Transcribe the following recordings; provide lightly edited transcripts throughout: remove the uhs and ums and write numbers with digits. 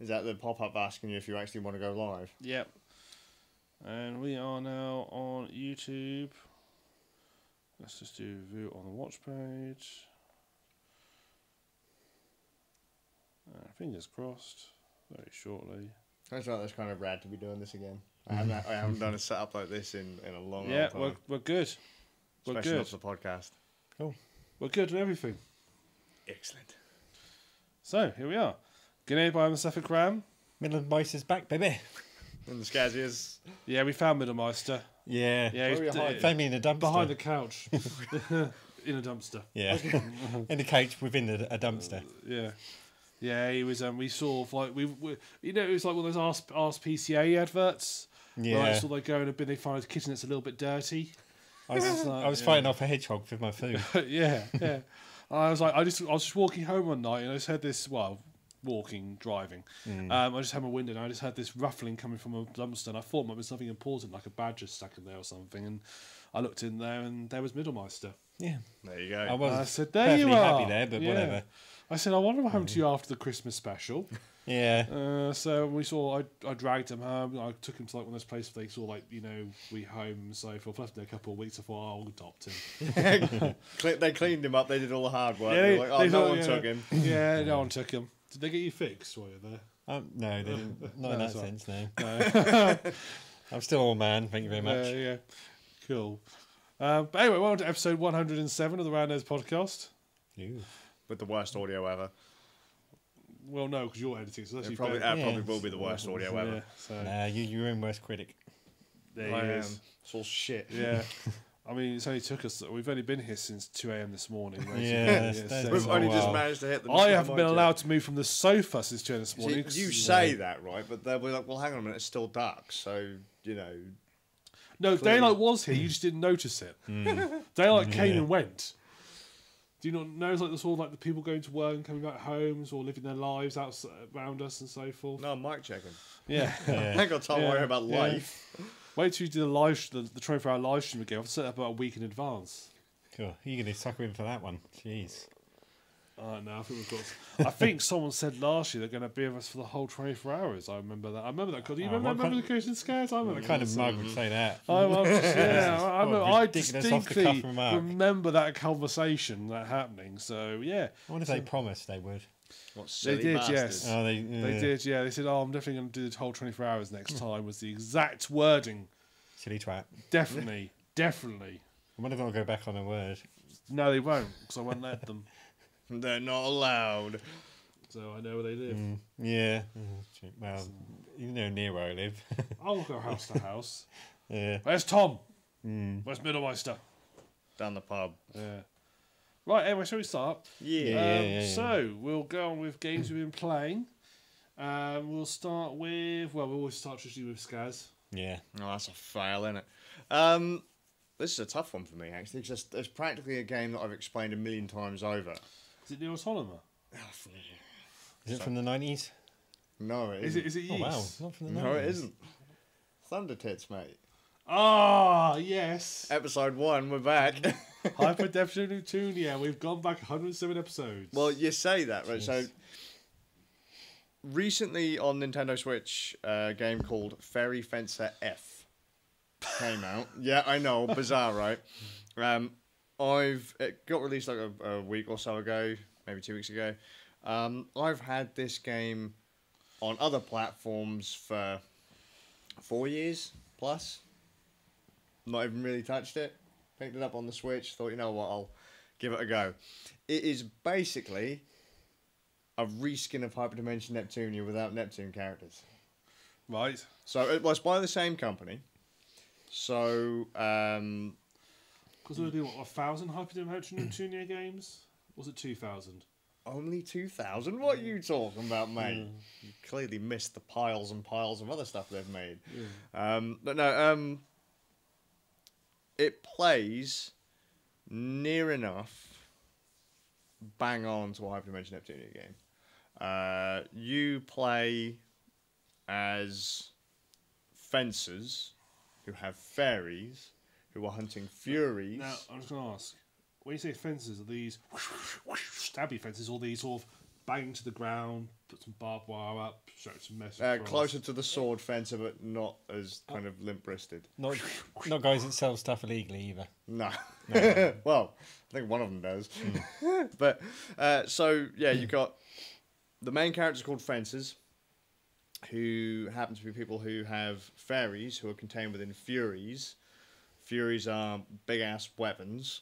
Is that the pop-up asking you if you actually want to go live? Yep. And we are now on YouTube. Let's just do view on the watch page. Fingers crossed. Very shortly. That's right. That's kind of rad to be doing this again. I haven't done a setup like this in a long Yeah, time. we're good. We're Especially good. off the podcast. Cool. We're good and everything. Excellent. So here we are. G'day by TheSuffolkRam. Middlemeister's back, baby. And the Skazz is... Yeah, we found Middlemeister. Yeah. Yeah, Where were you he's hiding? Found me in a dumpster. behind the couch. In a dumpster. Yeah. In a cage within a dumpster. Yeah. Yeah, he was. We saw like we you know, it was like one of those Ask PCA adverts. Yeah. Where, like, so they go in a bin, they find a kitchen that's a little bit dirty. I was fighting off a hedgehog with my food. Yeah. I was like, I was just walking home one night and I just heard this. Well, driving. I just had my window and I just heard this ruffling coming from a dumpster. And I thought it was something important, like a badger stuck in there or something. And I looked in there and there was Middlemeister. Yeah. There you go. I said, "There you perfectly are." happy there, but whatever. I said, "I wonder what happened to you after the Christmas special." Yeah. So we saw. I dragged him home. I took him to like one of those places where they saw like we home and so forth. After a couple of weeks, I thought I'll adopt him. They cleaned him up. They did all the hard work. Yeah, They were like, they no thought, one yeah. took him. Yeah, no one took him. Did they get you fixed while you're there? No, they didn't. Not in that sorry. sense, no. I'm still all man, thank you very much. Yeah. Cool. But anyway, we're on to episode 107 of the Randos podcast. Ew. With the worst audio ever. Well, no, because you're editing, so that's It probably Yeah. will be the worst audio ever. Yeah, so Nah, you're your own worst critic. there I he am. is. It's all shit. Yeah. I mean, it's only took us. We've only been here since 2 a.m. this morning. Yeah, that's We've so- only just wow. managed to hit the... I haven't been allowed to move from the sofa since 2 a.m. this morning. You say that, right? But they'll be like, well, hang on a minute, it's still dark. So, No, clearly- daylight was here. You just didn't notice it. Daylight came and went. Do you not know? It's like the sort of like the people going to work and coming back home, or living their lives outside around us and so forth. no, I'm mic checking. Yeah. I ain't got time to worry about Yeah. life. Wait till you do the 24-hour live stream again. I've set up about a week in advance. Cool. You're going to sucker in for that one. Jeez. No, I think we've got. I think someone said last year they're going to be with us for the whole 24 hours. I remember that. Do you remember the Christian Scares? I remember What kind of mug would say that? I'm just, yeah, I What a I ridiculous off-the-cuff distinctly remark. remember that conversation, that happening. So yeah, I wonder if they promised they would. What they silly did. bastards. Yes, Oh, they did. Yeah, they said, "Oh, I'm definitely going to do the whole 24 hours next time." Was the exact wording. Silly twat. Definitely. I wonder if they'll go back on a word. No, they won't, because I won't let them. They're not allowed. So I know where they live. Yeah. Well, you know near where I live. I'll go house to house. Yeah. Where's Tom? Where's Middlemeister? Down the pub. Yeah. Right, anyway, shall we start? Yeah. So, we'll go on with games we've been playing. We'll start with... Well, we'll always start traditionally with Skazz. Yeah. Oh, that's a fail, isn't it? This is a tough one for me, actually, because it's practically a game that I've explained a million times over. Is it Neil Solomon? Is it from the 90s? No, it Is isn't. it Yeast? Oh, wow. It's not from the 90s. No, it isn't. Thunder Tits, mate. Ah, yes. Episode 1, we're back. Hyperdimension Neptunia. We've gone back 107 episodes. Well, you say that, right? So, recently on Nintendo Switch, a game called Fairy Fencer F came out. Yeah, I know, bizarre, right? It got released like a week or so ago, maybe 2 weeks ago. I've had this game on other platforms for 4 years plus. Not even really touched it. Picked it up on the Switch. Thought, you know what, I'll give it a go. It is basically a reskin of Hyperdimension Neptunia without Neptune characters. right. So it was by the same company. So, Because we were doing, what, 1,000 Hyperdimension Neptunia games? Was it 2,000? only 2,000? What are you talking about, mate? You clearly missed the piles and piles of other stuff they've made. But no, it plays near enough bang on to a Hyperdimension Neptunia game. You play as fencers who have fairies who are hunting furies. Now, I'm just going to ask, when you say fences, are these stabby fences or these sort of bang into the ground, put some barbed wire up, show some message across. Closer to the sword fencer, but not as kind of limp-wristed. Not guys that sell stuff illegally either. No. No. Well, I think one of them does. But, so, yeah, you've got the main characters called Fencers, who happen to be people who have fairies who are contained within Furies. Furies are big-ass weapons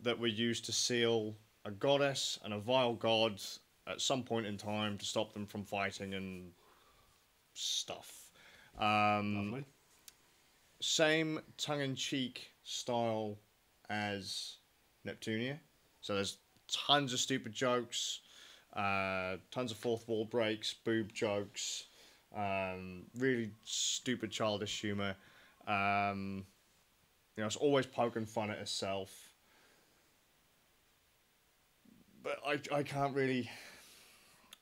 that were used to seal a goddess and a vile god at some point in time to stop them from fighting and stuff. Lovely. Same tongue-in-cheek style as Neptunia. So there's tons of stupid jokes, tons of fourth wall breaks, boob jokes, really stupid childish humour. It's always poking fun at itself. But I can't really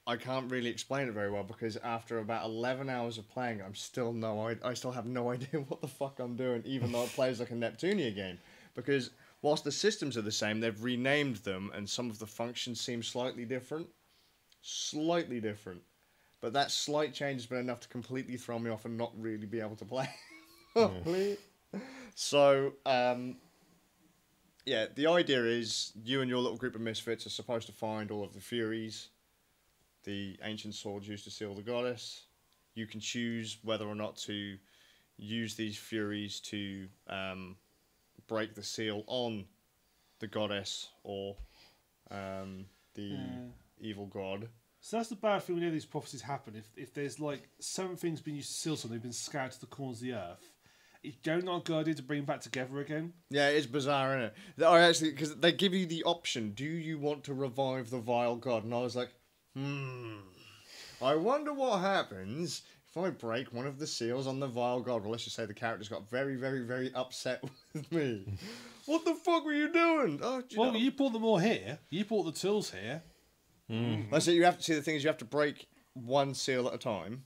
explain it very well because after about 11 hours of playing, I still have no idea what the fuck I'm doing, even though it plays like a Neptunia game. Because whilst the systems are the same, they've renamed them, and some of the functions seem slightly different. But that slight change has been enough to completely throw me off and not really be able to play. So, yeah, the idea is you and your little group of misfits are supposed to find all of the Furies, the ancient swords used to seal the goddess. You can choose whether or not to use these Furies to break the seal on the goddess or the evil god. So that's the bad thing when any of these prophecies happen. If there's like 7 things being used to seal something, they've been scattered to the corners of the earth. It's generally not a good idea to bring them back together again. Yeah, it's bizarre, isn't it? I actually, because they give you the option, do you want to revive the vile god? And I was like, I wonder what happens if I break one of the seals on the vile god. Well, let's just say the characters got very, very, very upset with me. What the fuck were you doing? You brought them all here. You brought the tools here. That's it. You have to see the thing is you have to break one seal at a time.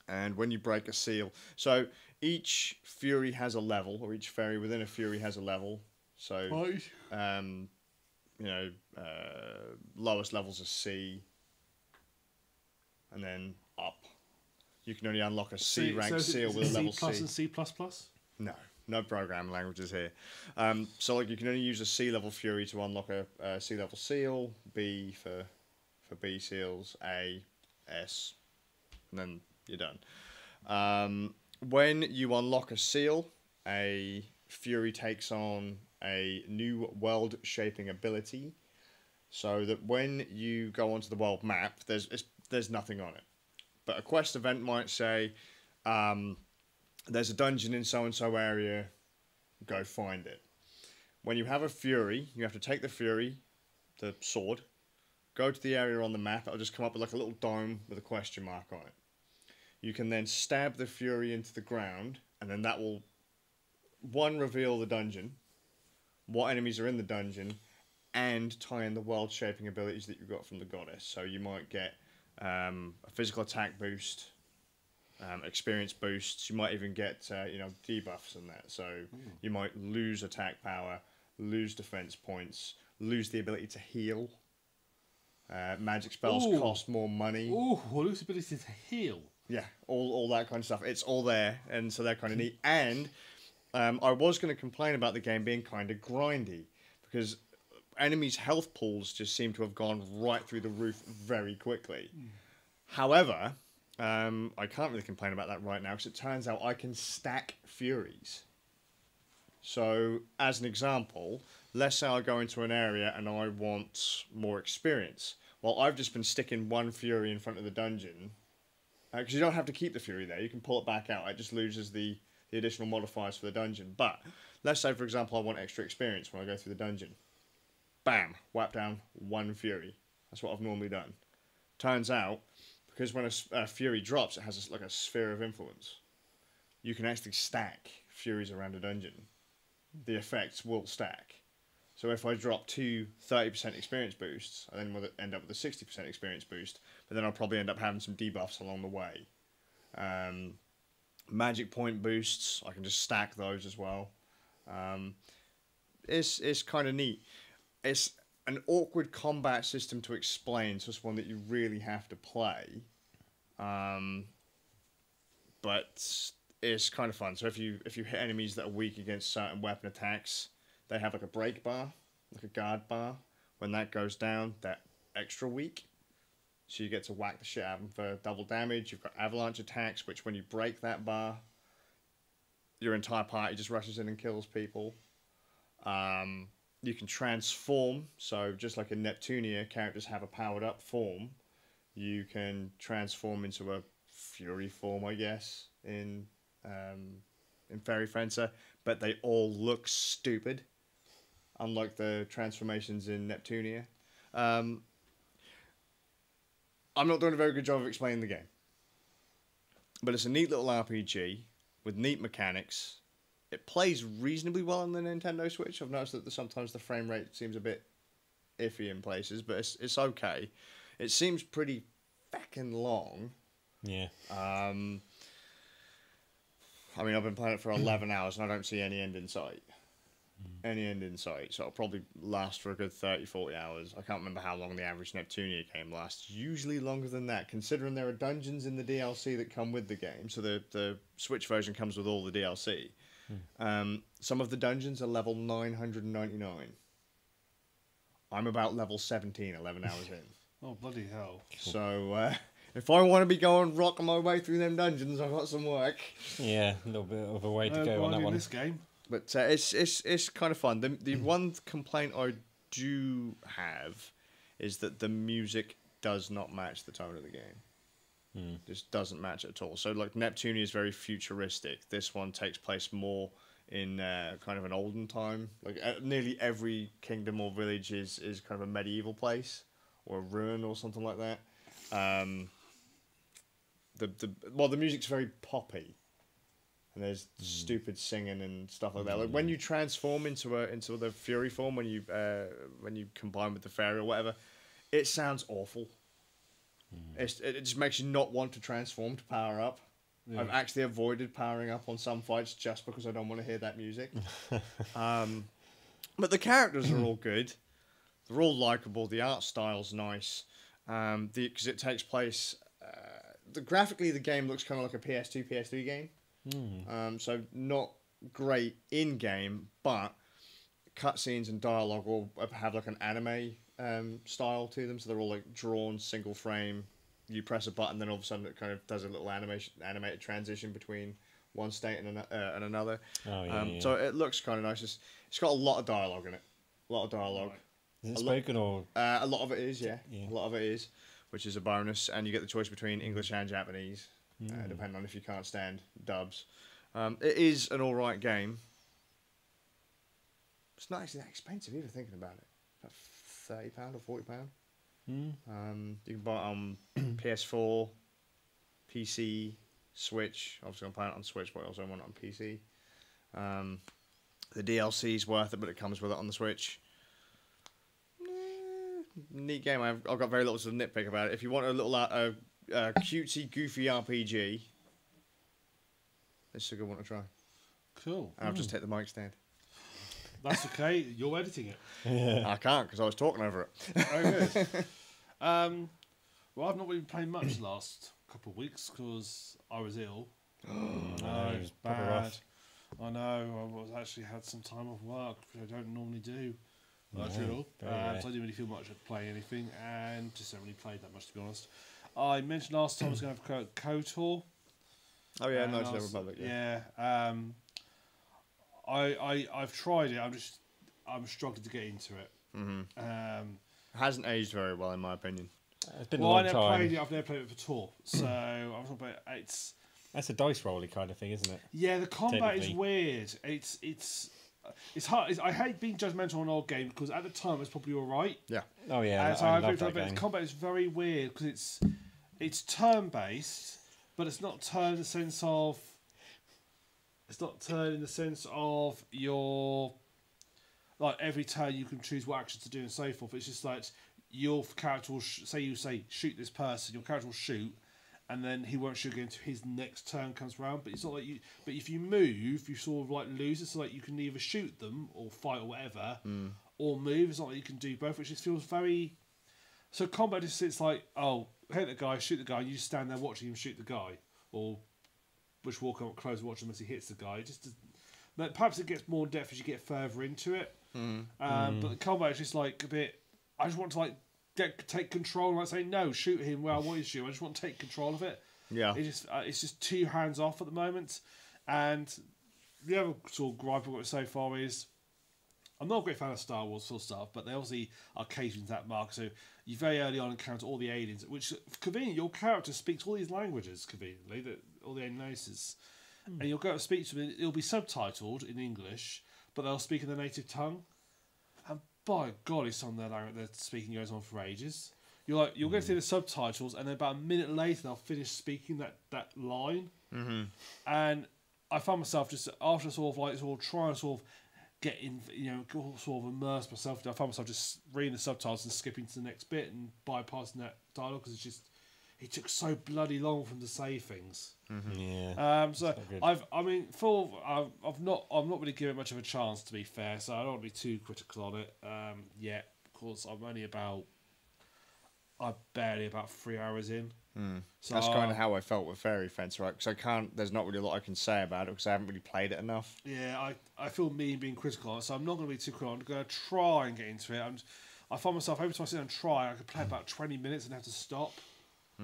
And when you break a seal, so each Fury has a level, or each fairy within a Fury has a level. So, lowest levels are C, and then up. You can only unlock a C rank seal with a level C. C++ and C++? No programming languages here. So you can only use a C level Fury to unlock a C level seal, B for B seals, A, S, and then you're done. When you unlock a seal, a Fury takes on a new world-shaping ability, so that when you go onto the world map, there's nothing on it. But a quest event might say, there's a dungeon in so-and-so area, go find it. When you have a Fury, you have to take the Fury, the sword, go to the area on the map, it'll just come up with like a little dome with a question mark on it. You can then stab the Fury into the ground, and then that will, one, reveal the dungeon, what enemies are in the dungeon, and tie in the world-shaping abilities that you got from the goddess. So you might get a physical attack boost, experience boosts. You might even get debuffs and that. So you might lose attack power, lose defense points, lose the ability to heal. Magic spells cost more money. Lose the ability to heal. Yeah, all that kind of stuff. It's all there, and so they're kind of neat. And I was going to complain about the game being kind of grindy, because enemies' health pools just seem to have gone right through the roof very quickly. However, I can't really complain about that right now, because it turns out I can stack Furies. So, as an example, let's say I go into an area and I want more experience. Well, I've just been sticking one Fury in front of the dungeon, because you don't have to keep the Fury there. You can pull it back out. It just loses the additional modifiers for the dungeon. But let's say, for example, I want extra experience when I go through the dungeon. Bam! Whap down one Fury. That's what I've normally done. Turns out, because when a Fury drops, it has like a sphere of influence. You can actually stack Furies around a dungeon. The effects will stack. So if I drop two 30% experience boosts, I then will end up with a 60% experience boost, but then I'll probably end up having some debuffs along the way. Magic point boosts, I can just stack those as well. It's kind of neat. It's an awkward combat system to explain, so it's one that you really have to play. But it's kind of fun. So if you hit enemies that are weak against certain weapon attacks, they have like a break bar, like a guard bar. When that goes down, they're extra weak. So you get to whack the shit out of them for double damage. You've got avalanche attacks, which when you break that bar, your entire party just rushes in and kills people. You can transform. So just like in Neptunia, characters have a powered up form. You can transform into a fury form, I guess, in Fairy Fencer, but they all look stupid, unlike the transformations in Neptunia. I'm not doing a very good job of explaining the game, but it's a neat little RPG with neat mechanics. It plays reasonably well on the Nintendo Switch. I've noticed that sometimes the frame rate seems a bit iffy in places, but it's okay. It seems pretty fucking long. Yeah. I mean, I've been playing it for 11 hours and I don't see any end in sight. Any end in sight. So it'll probably last for a good 30, 40 hours. I can't remember how long the average Neptunia game lasts. Usually longer than that, considering there are dungeons in the DLC that come with the game. So the Switch version comes with all the DLC. Some of the dungeons are level 999. I'm about level 17, 11 hours in. Oh, bloody hell. So, if I want to be rocking my way through them dungeons, I've got some work. Yeah, a little bit of a way to go on that one. This game. But it's kind of fun. The one complaint I do have is that the music does not match the tone of the game. Just doesn't match at all. So like Neptunia is very futuristic. This one takes place more in kind of an olden time. Like nearly every kingdom or village is kind of a medieval place or a ruin or something like that. The music's very poppy. And there's stupid singing and stuff like that. Like when you transform into the Fury form, when you combine with the fairy or whatever, it sounds awful. It just makes you not want to transform to power up. Yeah. I've actually avoided powering up on some fights just because I don't want to hear that music. But the characters are all good. They're all likable. The art style's nice. Because it takes place. Graphically, the game looks kind of like a PS2, PS3 game. So not great in game, but cutscenes and dialogue will have like an anime style to them. So they're all like drawn single frame. You press a button, then all of a sudden it kind of does a little animated transition between one state and another. Oh, yeah. So it looks kind of nice. It's got a lot of dialogue in it. A lot of dialogue. Is it spoken or? A lot of it is, yeah. A lot of it is, which is a bonus. And you get the choice between English and Japanese. Depending on if you can't stand dubs. It is an alright game. It's not actually that expensive either, thinking about it. About £30 or £40. You can buy it on PS4, PC, Switch. Obviously I'm playing it on Switch, but I also want it on PC. The DLC is worth it, but it comes with it on the Switch. Neat game. I've got very little to nitpick about it. If you want a little cutesy, goofy RPG, this is a good one to try. Cool. And I've just hit the mic stand. That's okay. You're editing it. Yeah. I can't because I was talking over it. Oh, good. Well, I've not really been playing much the last couple of weeks because I was ill. No, it was bad. rough. I know. I actually had some time off work, which I don't normally do. That's No, real. So very I rare. didn't really feel much to play anything, and just haven't really played that much, to be honest. I mentioned last time I was going to have KOTOR. Oh yeah, And Knights of the I was- Republic. Yeah. I've tried it. I'm struggling to get into it. It hasn't aged very well, in my opinion. It's been Well, a I long never time. played it. I've never played it before, so I'm talking about it's. That's a dice rolly kind of thing, isn't it? Yeah, the combat is Technically. weird. It's hard. I hate being judgmental on an old game because at the time it was probably all right. Yeah. Oh yeah, And so I I've love looked that at it, game. the combat is very weird because it's turn based, but it's not turn in the sense of. It's not turn in the sense of your. Like every turn you can choose what actions to do and so forth. It's just like your character will say shoot this person. Your character will shoot, and then he won't shoot again until his next turn comes around. But it's not like you. But if you move, you sort of like lose it. So like you can either shoot them or fight or whatever, or move. It's not that you can do both, which just feels very. So combat just sits like, oh, hit the guy, shoot the guy, and you just stand there watching him shoot the guy, or just walk up close and watch him as he hits the guy. It just perhaps it gets more in depth as you get further into it. But the combat is just like a bit. I just want to like take control and like say no, shoot him where I want you to shoot. I just want to take control of it. Yeah, it's just too hands off at the moment. And the other sort of gripe I've got so far is I'm not a great fan of Star Wars full stuff, but they obviously are catering to that mark. So you very early on encounter all the aliens, which conveniently your character speaks all these languages conveniently, that all the alien races, and you'll go to speak to them. It'll be subtitled in English, but they'll speak in their native tongue. And by God, it's on their language. Their speaking goes on for ages. You'll go through the subtitles, and then about a minute later they'll finish speaking that line. And I found myself just after sort of trying to sort of get in, sort of immerse myself. I found myself just reading the subtitles and skipping to the next bit and bypassing that dialogue because it took so bloody long for them to say things. Yeah. So I've not really given it much of a chance, to be fair. So I don't want to be too critical on it yet. Of course, I'm barely about 3 hours in. So that's kind of how I felt with Fairy Fence, right? Because there's not really a lot I can say about it because I haven't really played it enough. Yeah, I feel mean being critical on it, so I'm not going to be too critical. I'm going to try and get into it. I find myself every time I sit and try, I could play about 20 minutes and have to stop.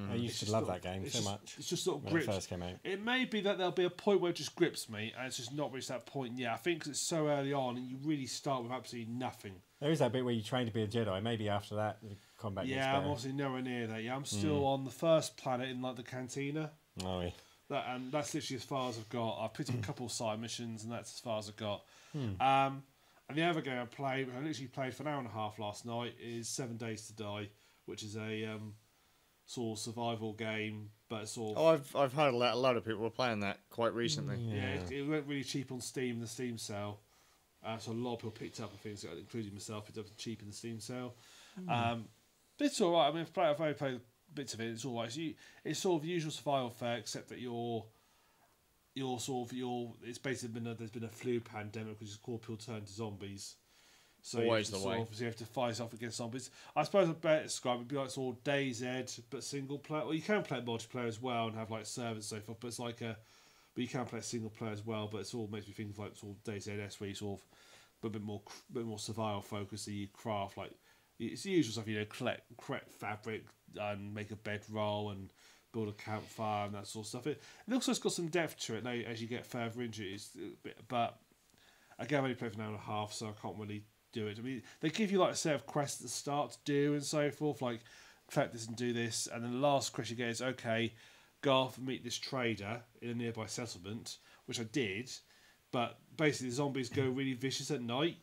I used to love that game so much. It's just sort of when grips. it first came out. It may be that there'll be a point where it just grips me, and it's just not reached that point yet. I think 'cause it's so early on, and you really start with absolutely nothing. There is that bit where you train to be a Jedi. Maybe after that, the combat gets better. I'm obviously nowhere near that. Yeah, I'm still on the first planet in like the cantina. Oh, yeah. And that's literally as far as I've got. I've picked up a couple of side missions, and that's as far as I've got. And the other game I played, which I literally played for an hour and a half last night, is 7 Days to Die, which is a sort of survival game, but sort of... I've heard a lot of people were playing that quite recently. Yeah, it went really cheap on Steam, the Steam sale. So a lot of people picked up, I think, so including myself, picked up cheap in the Steam sale. But it's alright. I mean, I've only played bits of it. It's alright. It's sort of usual survival fare, except that it's basically there's been a flu pandemic, which is called people turn to zombies. So always the way. You have to fight yourself against zombies. I suppose I'd better describe it would be like sort of DayZ, but single player. Well, you can play it multiplayer as well and have like servers and so forth, but it's like but you can play it single player as well. But it's all makes me think of like sort of DayZ, where you sort of a bit more survival focused. So you craft like it's the usual stuff, collect fabric and make a bedroll and build a campfire and that sort of stuff. It looks like it's got some depth to it now as you get further into it. But again, I've only played for an hour and a half, so I can't really do it. I mean, they give you like a set of quests at the start to do and so forth, like collect this and do this, and then the last quest you get is okay, go off and meet this trader in a nearby settlement, which I did, but basically the zombies go really vicious at night.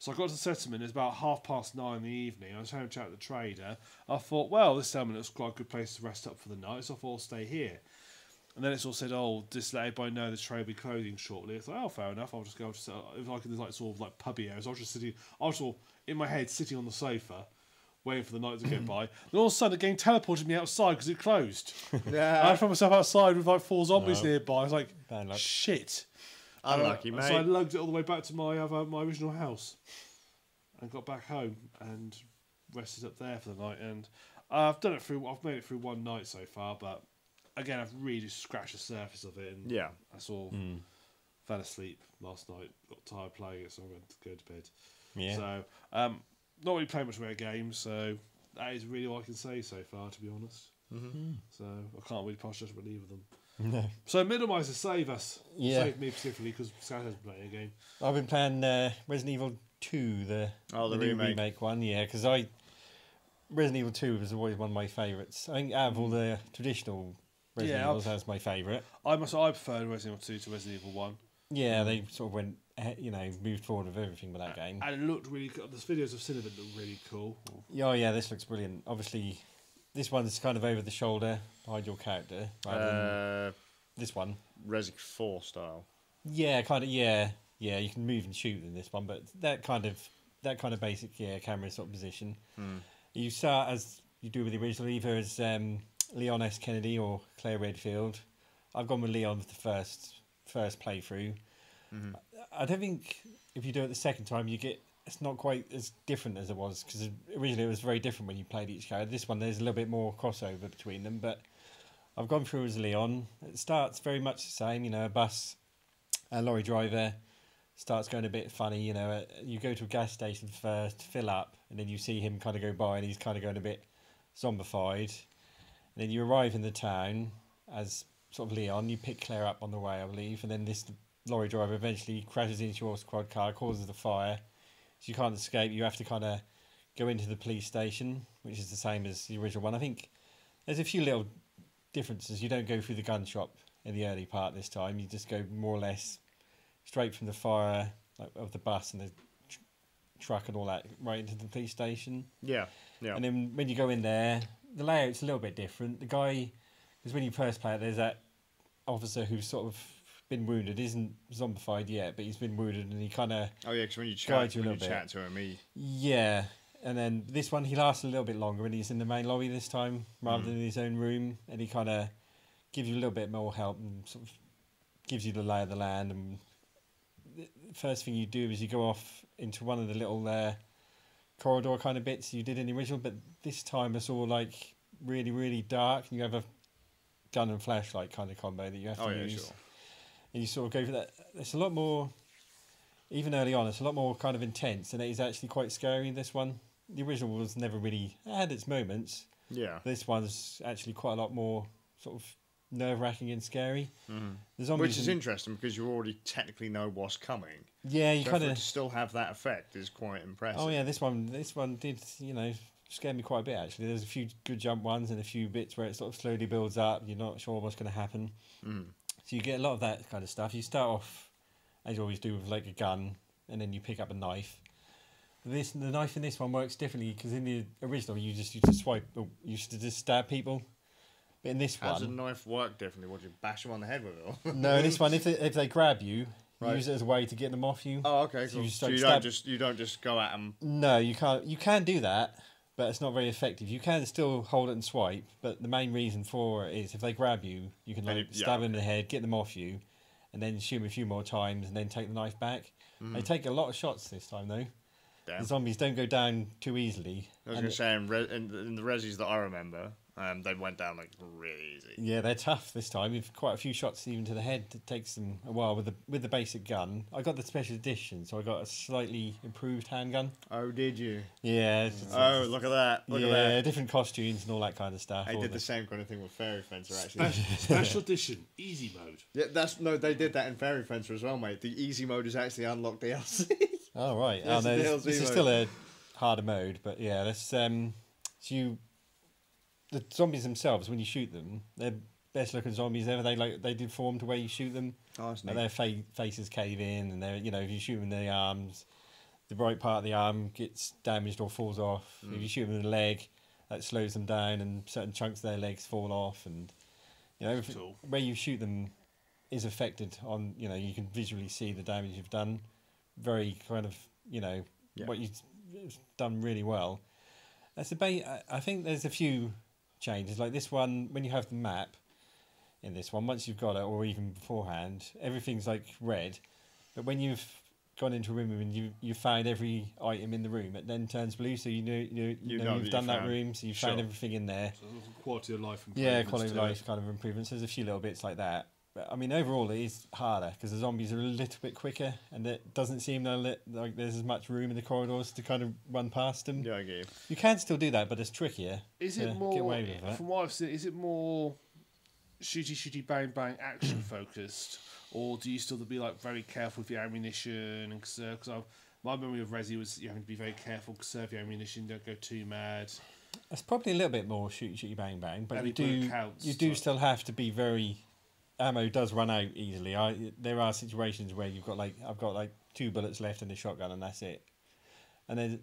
So I got to the settlement, it's about 9:30 in the evening, I was having a chat with the trader. I thought, well, this settlement looks quite a good place to rest up for the night, so I thought I'll stay here. And then it's all said, just let everybody know the trader will be closing shortly. It's like, fair enough, I'll just go. It was like there's like sort of like pubby areas. I was sort of in my head sitting on the sofa, waiting for the night to get by. Then all of a sudden, the game teleported me outside because it closed. Yeah. I found myself outside with like 4 zombies nearby. I was like, Bad luck. shit. Unlucky, mate. So I lugged it all the way back to my original house, and got back home and rested up there for the night. And I've made it through one night so far, but. Again, I've really just scratched the surface of it, and I sort of fell asleep last night. Got tired playing it, so I went to go to bed. Yeah. So, not really playing much of a game, so that is really all I can say so far, to be honest. So I can't really pass judgment either of them. No. So Middlemeister, save us. Yeah. Save me specifically because Skazz hasn't played a game. I've been playing Resident Evil 2, the new remake one. Yeah, because Resident Evil 2 was always one of my favourites. I think out of all the traditional Resident Evil, that's my favourite. I prefer Resident Evil 2 to Resident Evil 1. Yeah, they sort of went, moved forward with everything with that game. And it looked really cool. The videos I've seen of it look really cool. Oh yeah, this looks brilliant. Obviously, this one's kind of over the shoulder behind your character, rather than this one. Resident 4 style. Yeah, kind of. Yeah. You can move and shoot in this one, but that kind of basic camera sort of position. You start as you do with the original, either as Leon S. Kennedy or Claire Redfield. I've gone with Leon for the first playthrough. I don't think if you do it the second time you get it's not quite as different as it was, because originally it was very different when you played each character. This one, there's a little bit more crossover between them, but I've gone through as Leon. It starts very much the same, you know, a lorry driver starts going a bit funny, you know. You go to a gas station first, fill up, and then you see him kind of go by, and he's kind of going a bit zombified. And then you arrive in the town as sort of Leon. You pick Claire up on the way, I believe, and then this lorry driver eventually crashes into your squad car, causes the fire. So you can't escape. You have to kind of go into the police station, which is the same as the original one. I think there's a few little differences. You don't go through the gun shop in the early part this time. You just go more or less straight from the fire of the bus and the truck and all that right into the police station. Yeah, yeah. And then when you go in there, the layout's a little bit different. The guy, because when you first play it, there's that officer who's sort of been wounded, isn't zombified yet, but he's been wounded, and he kind of because when you chat to him, yeah. And then this one, he lasts a little bit longer, and he's in the main lobby this time rather than in his own room, and he kind of gives you a little bit more help and sort of gives you the lay of the land. And the first thing you do is you go off into one of the little corridor kind of bits you did in the original, but this time it's all like really, really dark, and you have a gun and flashlight kind of combo that you have to use. Sure. And you sort of go for that. It's a lot more, even early on, it's a lot more kind of intense, and it is actually quite scary, this one. The original was never really, it had its moments. Yeah. This one's actually quite a lot more sort of nerve-wracking and scary. Mm-hmm. Which is interesting, because you already technically know what's coming. Yeah, you kind of still have that effect is quite impressive. Oh yeah, this one did, you know, scare me quite a bit actually. There's a few good jump ones and a few bits where it sort of slowly builds up. You're not sure what's going to happen. So you get a lot of that kind of stuff. You start off, as you always do, with like a gun, and then you pick up a knife. The knife in this one works differently, because in the original you used to swipe, you used to just stab people. But in this How does a knife work differently? Would you bash them on the head with it? No, in this one, if they grab you, use it as a way to get them off you. Oh, okay, cool. So you don't just go at them. No, you can't. You can do that, but it's not very effective. You can still hold it and swipe, but the main reason for it is if they grab you, you can stab them in the head, get them off you, and then shoot them a few more times, and then take the knife back. They take a lot of shots this time, though. Damn. The zombies don't go down too easily. I was going to say, in the resis that I remember, they went down like really easy. Yeah, they're tough this time. You've quite a few shots even to the head. It takes them a while with the basic gun. I got the special edition, so I got a slightly improved handgun. Oh, did you? Yeah. Look at that! Look at that! Different costumes and all that kind of stuff. I did the same kind of thing with Fairy Fencer actually. Special edition, easy mode. Yeah, they did that in Fairy Fencer as well, mate. The easy mode is actually unlocked DLC. Oh right. Yes, this is still a harder mode, but yeah, that's the zombies themselves, when you shoot them, they're best looking zombies ever. They deform to where you shoot them. Oh, that's neat. Their faces cave in, and they're, you know, if you shoot them in the arms, the right part of the arm gets damaged or falls off. If you shoot them in the leg, that slows them down, and certain chunks of their legs fall off, and you know where you shoot them is affected on. You know, you can visually see the damage you've done. Very kind of, you know, what you've done really well. That's I think there's a few changes, like this one, when you have the map in this one, once you've got it, or even beforehand, everything's like red, but when you've gone into a room and you found every item in the room, it then turns blue, so you know you've done that room, so you've found everything in there. So quality of life improvements. Yeah, quality of life kind of improvements. There's a few little bits like that. But I mean, overall, it is harder because the zombies are a little bit quicker, and it doesn't seem like there's as much room in the corridors to kind of run past them. Yeah, I get you. You can still do that, but it's trickier. Is it more, from what I've seen, is it more shooty, bang, bang, action focused, or do you still have to be like very careful with your ammunition and conserve? Because my memory of Resi was you having to be very careful, conserve your ammunition, don't go too mad. It's probably a little bit more shooty, bang, bang, but you do still have to be very. Ammo does run out easily. There are situations where I've got like 2 bullets left in the shotgun, and that's it. And then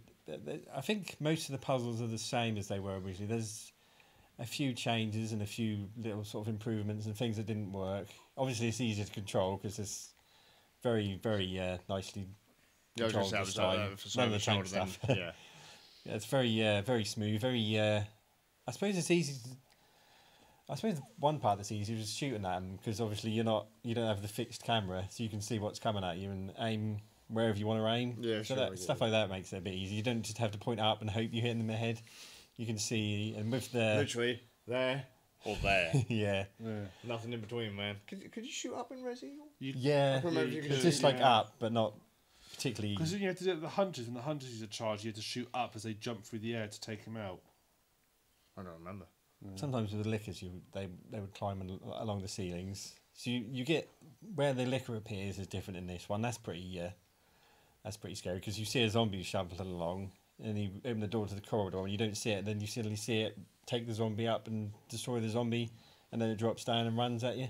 I think most of the puzzles are the same as they were originally. There's a few changes and a few little sort of improvements and things that didn't work. Obviously, it's easier to control because it's very, very nicely controlled this time. None of the tank stuff. Yeah, it's very smooth. Very. I suppose it's easy. I suppose one part that's easier is shooting at them, because obviously you don't have the fixed camera, so you can see what's coming at you and aim wherever you want to aim. Yeah, so sure, that stuff like that makes it a bit easier. You don't just have to point up and hope you hit them in the head. You can see, and with the Literally there or there. yeah, Nothing in between, man. Could you shoot up in Resident Evil? yeah, I remember you could it's shoot, just like up, but not particularly. Because you have to do it with the hunters, and the hunters use a charge. You have to shoot up as they jump through the air to take him out. I don't remember. Sometimes with the lickers, they would climb along the ceilings. So you get where the licker appears is different in this one. That's pretty scary because you see a zombie shuffling along, and you open the door to the corridor and you don't see it. And then you suddenly see it take the zombie up and destroy the zombie, and then it drops down and runs at you.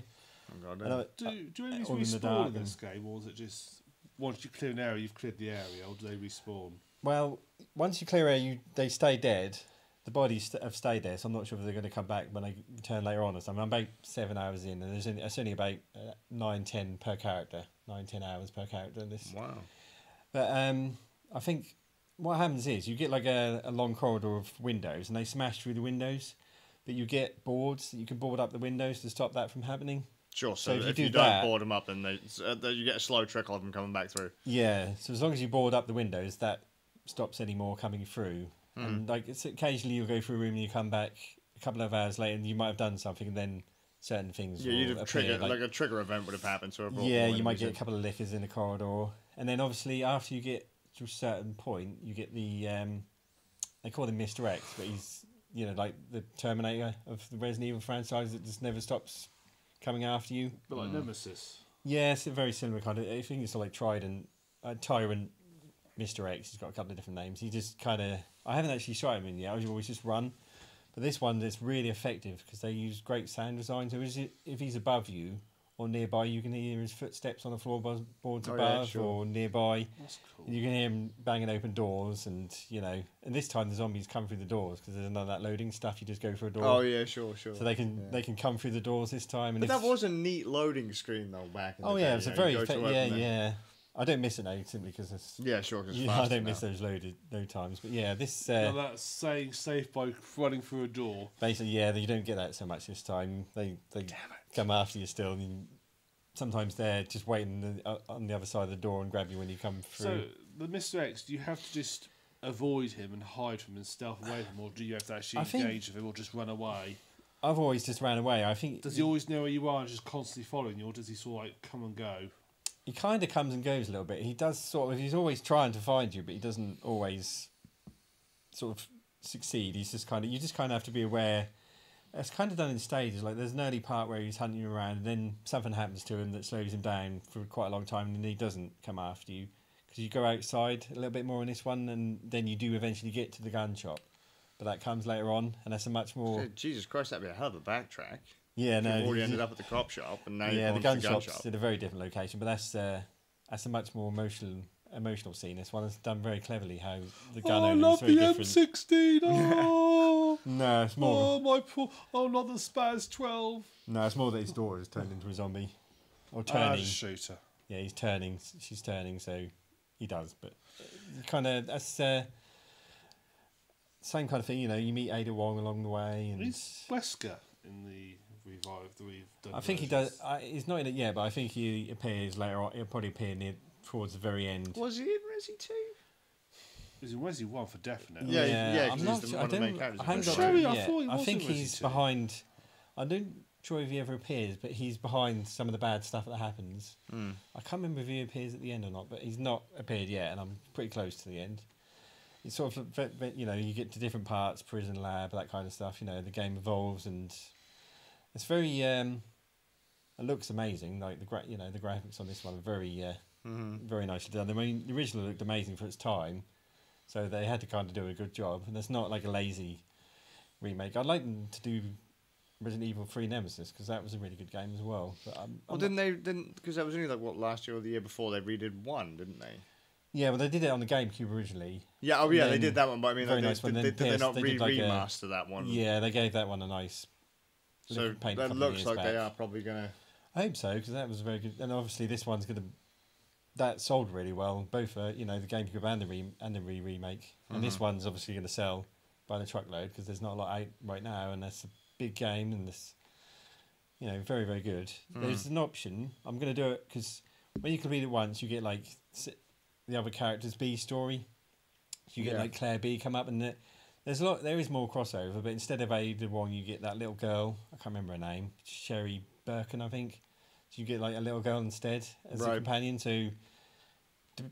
Oh, God, Do enemies all in the respawn dark in this game, or is it just once you clear an area, you've cleared the area, or do they respawn? Well, once you clear air, they stay dead. The bodies have stayed there, so I'm not sure if they're going to come back when they return later on or something. I'm about 7 hours in, and it's only about 9-10 per character, 9-10 hours per character in this. Wow. But I think what happens is you get like a long corridor of windows, and they smash through the windows, but you get boards that you can board up the windows to stop that from happening. Sure, so if if you you do don't that- board them up, then you get a slow trickle of them coming back through. Yeah, so as long as you board up the windows, that stops any more coming through. And like it's occasionally you'll go through a room and you come back a couple of hours later and you might have done something, and then certain things Yeah, will you'd have appear, triggered, like a trigger event would have happened. So yeah, you might get a couple of lickers in the corridor, and then obviously after you get to a certain point, you get the they call him Mr. X, but he's like the Terminator of the Resident Evil franchise that just never stops coming after you. But like Nemesis. Yeah, it's a very similar kind of. I think it's like Tyrant, Mr. X. He's got a couple of different names. He just kind of. I haven't actually shot him in yet. I always just run. But this one is really effective because they use great sound design. So if he's above you or nearby, you can hear his footsteps on the floorboards above or nearby. That's cool. You can hear him banging open doors, and and this time the zombies come through the doors because there's none of that loading stuff. You just go through a door. Oh yeah, sure. So they can come through the doors this time. And But that was a neat loading screen though back in the day. yeah, it was a very you go to open it. yeah. I don't miss it now simply because it's. Yeah, sure. 'Cause it's I faster don't miss now. those load times, but yeah, this Now that's saying safe by running through a door. basically you don't get that so much this time. They come after you still, and sometimes they're just waiting on the other side of the door and grab you when you come through. So the Mr. X, do you have to just avoid him and hide from him and stealth away from him, or do you have to actually engage with him or just run away? I've always just ran away. I think Does he always know where you are and just constantly following you, or does he sort of like come and go? he kind of comes and goes a little bit. He does he's always trying to find you, but he doesn't always sort of succeed. He's just you just kind of have to be aware. It's kind of done in stages. Like there's an early part where he's hunting you around, and then something happens to him that slows him down for quite a long time, and then he doesn't come after you because you go outside a little bit more in this one, and then you do eventually get to the gun shop, but that comes later on, and that's a much more. Jesus Christ, that'd be a hell of a backtrack. Yeah, no. You've already ended up at the cop shop, and now Yeah, you're the going gun to the gun shop's shop. in a very different location, but that's a much more emotional scene. This one is done very cleverly. How the gun I owner love is very the different. M16. Oh, No, it's more. oh my poor. Oh, not the Skazz 12. No, it's more that his daughter has turned into a zombie, or Ah, turning. shooter. Yeah, he's turning. She's turning, so he does. But kind of that's same kind of thing. You meet Ada Wong along the way, and He's Wesker in the revive that we've done. I think he does. He's not in it yet, but I think he appears later on. He'll probably appear towards the very end. Was he in Resi 2? He's in Resi 1 for definite. Yeah, 'cause I'm he's not the- sure. one of the main characters I in haven't Resi got two. to I yet. thought he I was think in Resi he's 2. behind. I don't sure if he ever appears, but he's behind some of the bad stuff that happens. I can't remember if he appears at the end or not, but he's not appeared yet, and I'm pretty close to the end. It's sort of, you get to different parts, prison lab, that kind of stuff. The game evolves, and it's very. It looks amazing. Like the graphics on this one are very, very nicely done. I mean, the original looked amazing for its time, so they had to kind of do a good job. And it's not like a lazy remake. I'd like them to do Resident Evil 3 Nemesis because that was a really good game as well. But Because that was only last year or the year before they redid 1, didn't they? yeah, well, they did it on the GameCube originally. Yeah, And they then did that one, but I mean, very they, nice one. did Then they not PS, they did like a- remaster that one? Yeah, they gave that one a nice. So lick of paint a that couple of looks years like they back. are probably going to... I hope so because that was very good, and obviously this one's gonna. That sold really well, both the GameCube and the remake, and this one's obviously gonna sell by the truckload because there's not a lot out right now, and that's a big game and this, very very good. There's an option. I'm gonna do it because when you complete it once, you get like the other character's B story. So you get Yeah. like Claire B come up, and there is more crossover, but instead of Ada Wong, you get that little girl. I can't remember her name, Sherry Birkin, I think. So you get like a little girl instead as a companion. So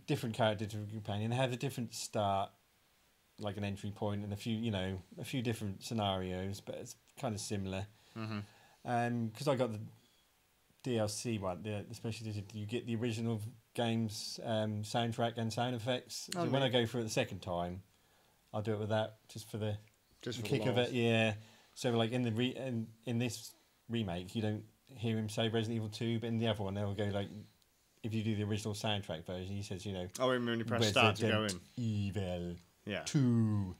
different character, different companion. They have a different start, like an entry point, and a few different scenarios, but it's kind of similar. Because I got the DLC one, the special edition, you get the original game's soundtrack and sound effects. So when I go through it the second time, I'll do it with that just for the kick of it. Yeah. So like in the in this remake, you don't hear him say Resident Evil 2, but in the other one, they'll go like, if you do the original soundtrack version, he says, Oh, when you press start to go in. Evil. Yeah. 2.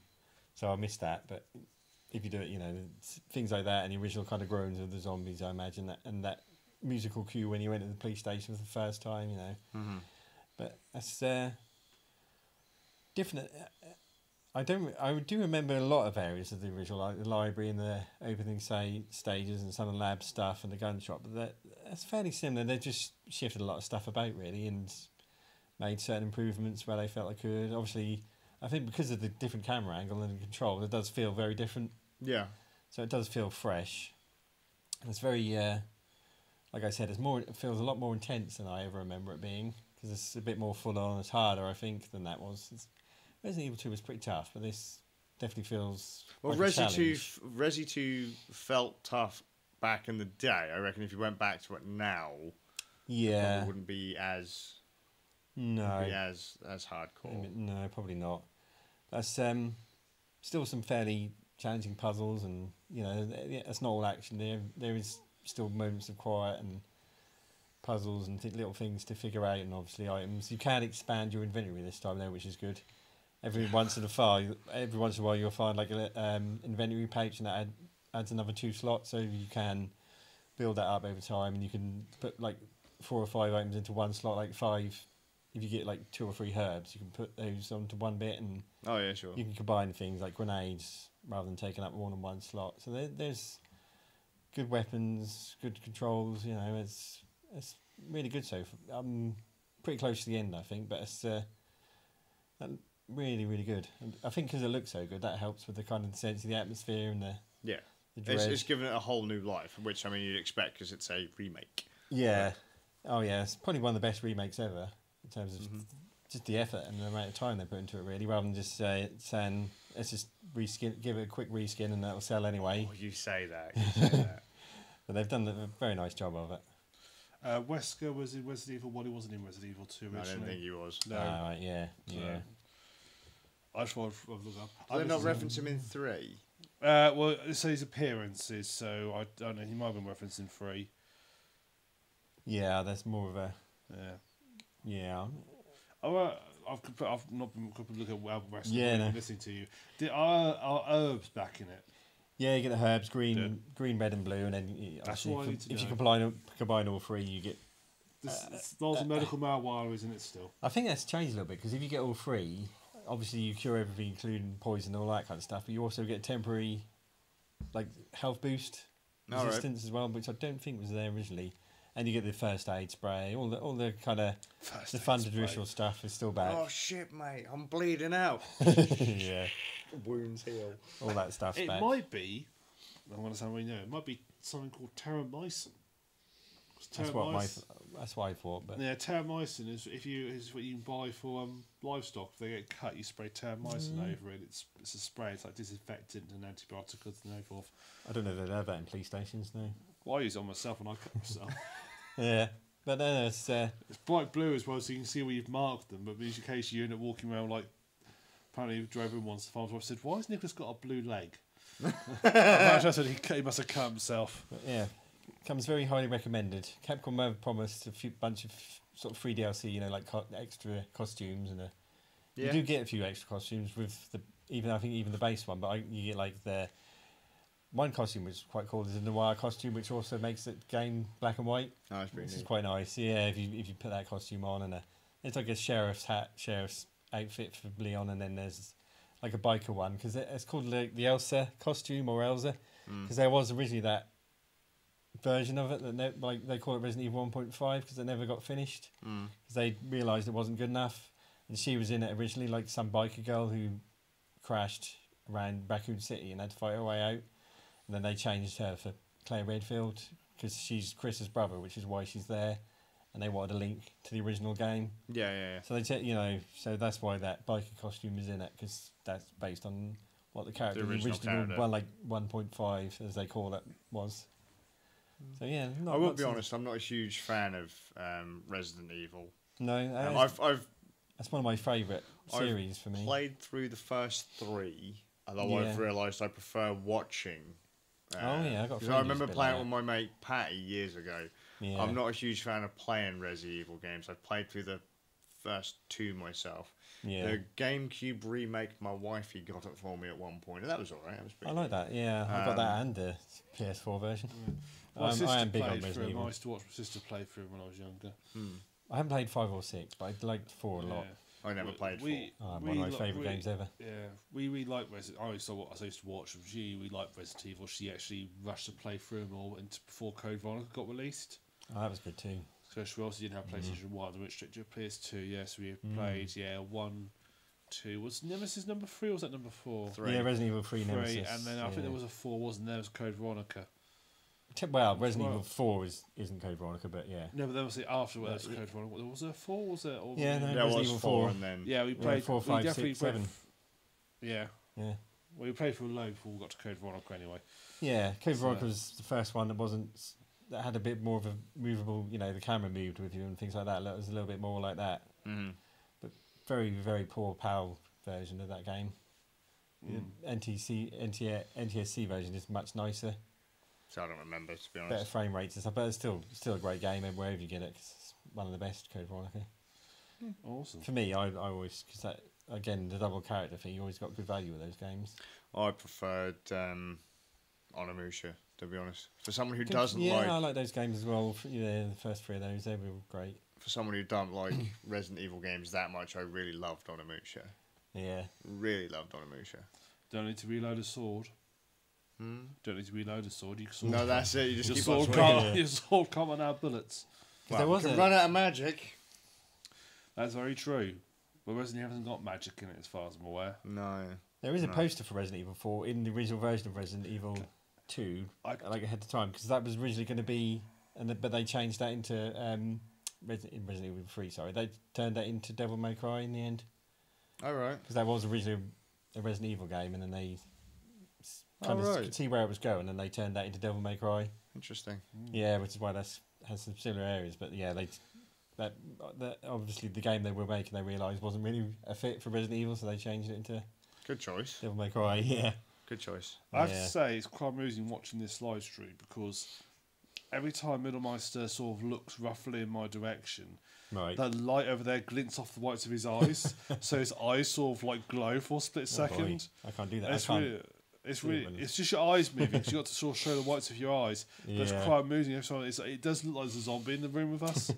So I missed that, but if you do it, things like that, and the original kind of groans of the zombies, I imagine that, and that musical cue when you went to the police station for the first time, But that's different. I do remember a lot of areas of the original, like the library and the opening stages and some of the lab stuff and the gun shop. But that's fairly similar. They just shifted a lot of stuff about really and made certain improvements where they felt they could. Obviously, I think because of the different camera angle and the control, it does feel very different. Yeah. So it does feel fresh. And it's very, like I said, it feels a lot more intense than I ever remember it being, because it's a bit more full on. It's harder, I think, than that was. Resident Evil 2 was pretty tough, but this definitely feels like Resi 2 felt tough back in the day. I reckon if you went back to it now, it probably wouldn't be as hardcore. No, probably not. That's still some fairly challenging puzzles, and it's not all action. There is still moments of quiet and puzzles and little things to figure out, and obviously items. You can expand your inventory this time though, which is good. Every once in a while you'll find like an inventory pouch, and that adds another 2 slots, so you can build that up over time, and you can put like 4 or 5 items into one slot, like 5. If you get like 2 or 3 herbs, you can put those onto one bit, and you can combine things like grenades rather than taking up more than one slot. So there's good weapons, good controls. It's really good. So I'm pretty close to the end, I think, but it's really, really good. And I think because it looks so good, that helps with the kind of sense of the atmosphere and the dread. It's given it a whole new life, which you'd expect because it's a remake. Yeah. Oh yeah, it's probably one of the best remakes ever in terms of just the effort and the amount of time they put into it, really, rather than just saying let's just give it a quick reskin and that'll sell anyway. Oh, you say that. But they've done a very nice job of it. Wesker was in Resident Evil 1, he wasn't in Resident Evil 2 originally. I don't think he was. No. Right, yeah. I just want to look up. Did they not reference him in 3? Well, it says appearances, so I don't know, he might have been referenced in 3. Yeah, that's more of a... Yeah. Oh, I've not been looking at wrestling. Listening to you. Are herbs back in it? Yeah, you get the herbs, green, red, and blue, and then that's what I need to know. If you combine all 3, you get. There's medical marijuana, isn't it? Still, I think that's changed a little bit, because if you get all 3, obviously you cure everything, including poison and all that kind of stuff. But you also get temporary, like health boost resistance as well, which I don't think was there originally. And you get the first aid spray, all the kind of the fun traditional stuff is still back. Oh shit, mate! I'm bleeding out. Yeah, wounds heal. All that stuff's it back. It might be. I want to sound really know. It might be something called terramycin. That's what I thought. But yeah, terramycin is what you can buy for livestock. If they get cut, you spray terramycin over it. It's a spray. It's like disinfectant and antibiotic and so forth. I don't know if they have that in police stations now. Well, I use it on myself when I cut myself. Yeah, but then it's bright blue as well, so you can see where you've marked them. But in case you end up walking around like, apparently he drove in once. The farmer's wife said, "Why has Nicholas got a blue leg?" I said he must have cut himself. But yeah, comes very highly recommended. Capcom have promised a bunch of sort of free DLC, like extra costumes and you do get a few extra costumes with I think even the base one, but you get like the. One costume which is quite cool is a noir costume, which also makes it game black and white. Oh, that's pretty neat. It's quite nice. Yeah, if you put that costume on, and it's like a sheriff's outfit for Leon, and then there's like a biker one, because it's called the Elsa costume or Elsa, because there was originally that version of it that they call it Resident Evil 1.5 because it never got finished because they realised it wasn't good enough. and she was in it originally, like some biker girl who crashed around Raccoon City and had to fight her way out. And then they changed her for Claire Redfield because she's Chris's brother, which is why she's there. And they wanted a link to the original game. Yeah. So they you know, so that's why that biker costume is in it, because that's based on what the character, the original character. Well, like 1.5 as they call it, was. So yeah, I will be honest. I'm not a huge fan of Resident Evil. No, I've that's one of my favourite series for me. Played through the first 3, although I've realised I prefer watching. I got. Because I remember playing it with my mate Patty years ago. Yeah. I'm not a huge fan of playing Resident Evil games. I've played through the first 2 myself. Yeah. The GameCube remake, my wifey got it for me at one point, and that was alright. That was pretty. I like that. Yeah, I got that and the PS4 version. My sister I am big on played Resident through. Evil. I used to watch my sister play through when I was younger. I haven't played 5 or 6, but I liked 4 a lot. I never played 4. One of my favourite games ever. Yeah, we really like Resident. I used to watch. She we liked Resident Evil. She actually rushed to play through them all before Code Veronica got released. Oh, that was good too. So we also didn't have PlayStation 1, we went straight to PS2. Yes, we played 1, 2. Was Nemesis number 3 or was that number 4? 3. Yeah, Resident Evil 3 Nemesis. And then I think there was a 4, wasn't there? It was Code Veronica. Well, Resident Evil 4 isn't Code Veronica, but yeah. No, but there was the afterwards Code Veronica. Was there a 4? Was there? Or Yeah, no, There Resident was Evil 4, and then yeah, we played 4, 5, we definitely 6, 7. Yeah. Yeah. Well, we played for a load before we got to Code Veronica anyway. Yeah, Code Veronica was the first one that had a bit more of a movable, you know, the camera moved with you and things like that. It was a little bit more like that. But very, very poor PAL version of that game. The NTSC version is much nicer. So I don't remember, to be honest. Better frame rates and stuff, but it's still a great game wherever you get it, 'cause it's one of the best Code Veronica. Awesome. For me, I always, because that, again, the double character thing, you always got good value with those games. I preferred Onimusha, to be honest. For someone who doesn't like... I like those games as well. Yeah, the first 3 of those, they were great. For someone who don't like Resident Evil games that much, I really loved Onimusha. Yeah. Really loved Onimusha. Don't need to reload a sword. Don't need to reload a sword. No, that's it. You just your keep sword on can't, swinging. your sword can't run out of bullets. Well, you can run out of magic. That's very true. But Resident Evil hasn't got magic in it, as far as I'm aware. No. There is a poster for Resident Evil 4 in the original version of Resident Evil 2, like ahead of time, because that was originally going to be, but they changed that into Resident Evil 3. Sorry, they turned that into Devil May Cry in the end. All right. Because that was originally a Resident Evil game, and then they kind of could see where it was going, and they turned that into Devil May Cry. Interesting. Yeah, which is why that has some similar areas. But yeah, that obviously the game they were making, they realised wasn't really a fit for Resident Evil, so they changed it into Good choice. Devil May Cry. Yeah. Good choice. I have to say, it's quite amusing watching this live stream because every time Middlemeister sort of looks roughly in my direction, Right. the light over there glints off the whites of his eyes, so his eyes sort of like glow for a split second. I can't do that. It's just your eyes moving. So you got to sort of show the whites of your eyes. But it's quite amusing. It does look like there's a zombie in the room with us.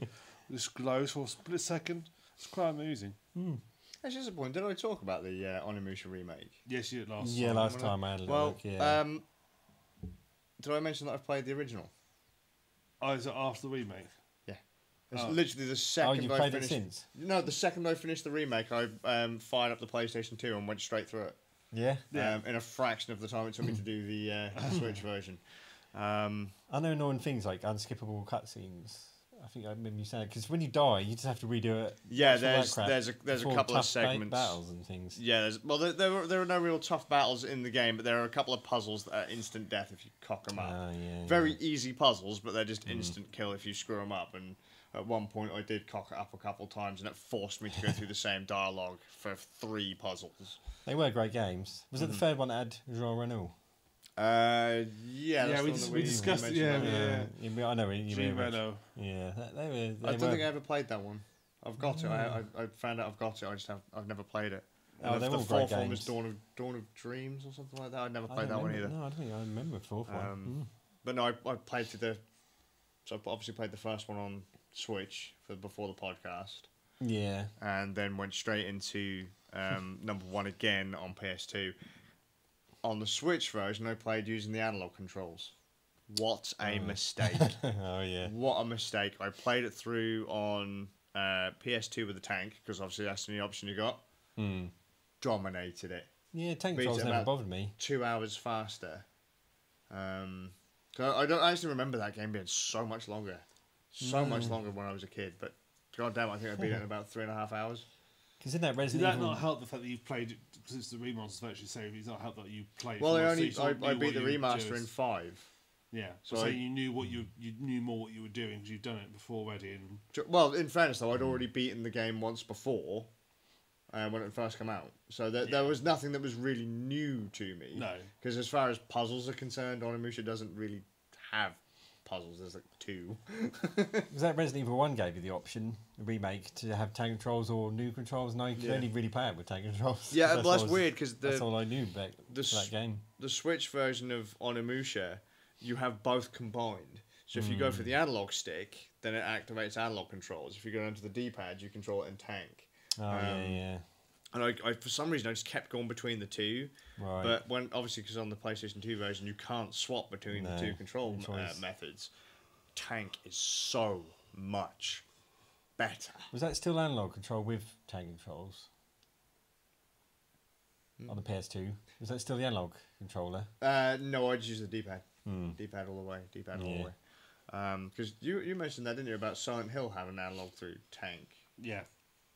This glows for a split second. It's quite amusing. Actually, that's a point. Did I talk about the Onimusha remake? Yes, you did last time. Yeah, last time I had a look. Did I mention that I've played the original? Oh, is it after the remake? Yeah. It's literally the second you've I played finished. it since? No, the second I finished the remake, I fired up the PlayStation 2 and went straight through it. Yeah. In a fraction of the time it took me to do the Switch version. I know annoying things like unskippable cutscenes. I think I remember you saying, because when you die, you just have to redo it. Yeah, there's a couple of segments, battles and things. Yeah, there are no real tough battles in the game, but there are a couple of puzzles that are instant death if you cock them up. Very easy puzzles, but they're just instant kill if you screw them up. And at one point, I did cock it up a couple of times, and it forced me to go through the same dialogue for 3 puzzles. They were great games. Was it the third one that had Jean Reno? Yeah, we discussed it. Yeah. I know you mean. Renault. Yeah, I don't think I ever played that one. I've got it. I found out I've got it. I've never played it. Oh, they're the all great fourth one games. was Dawn of Dreams or something like that. I never played that one either. No, I don't think I remember the fourth one. But no, I played so I obviously played the first one on Switch before the podcast. Yeah. And then went straight into number 1 again on PS2. On the Switch version, I played using the analog controls. What a mistake. Oh, yeah. What a mistake. I played it through on PS2 with the tank, because obviously that's the only option you got. Dominated it. Yeah, tank Beat controls it never about bothered me. 2 hours faster. So I don't actually remember that game being so much longer. So much longer when I was a kid, but goddamn, I think I beat it in about 3.5 hours. Because in that Did Resident that Evil... not help the fact that you've played it, since the remaster's virtually same, it's not helped that you played Well, more, I so you sort of beat knew the what you were remaster doing. in 5. Yeah, So so I- you knew you knew more what you were doing because you've done it before already. And Well, in fairness though, I'd already beaten the game once before, when it first came out. So there was nothing that was really new to me. No. Because as far as puzzles are concerned, Onimusha doesn't really have puzzles. There's like 2. Was that Resident Evil 1 gave you the option, the remake, to have tank controls or new controls? No, you could only really play it with tank controls. Yeah, well, that's what weird because that's all I knew back the for that game. the Switch version of Onimusha, you have both combined. So if you go for the analog stick, then it activates analog controls. If you go into the D-pad, you control it in tank. Oh, yeah. And I for some reason, I just kept going between the two. Right. But when obviously, because on the PlayStation 2 version, you can't swap between the two control methods. Tank is so much better. Was that still analog control with tank controls? On the PS2? Was that still the analog controller? No, I just use the D-pad. D-pad all the way. D-pad all the way. Because you mentioned that, didn't you, about Silent Hill having analog through tank? yeah,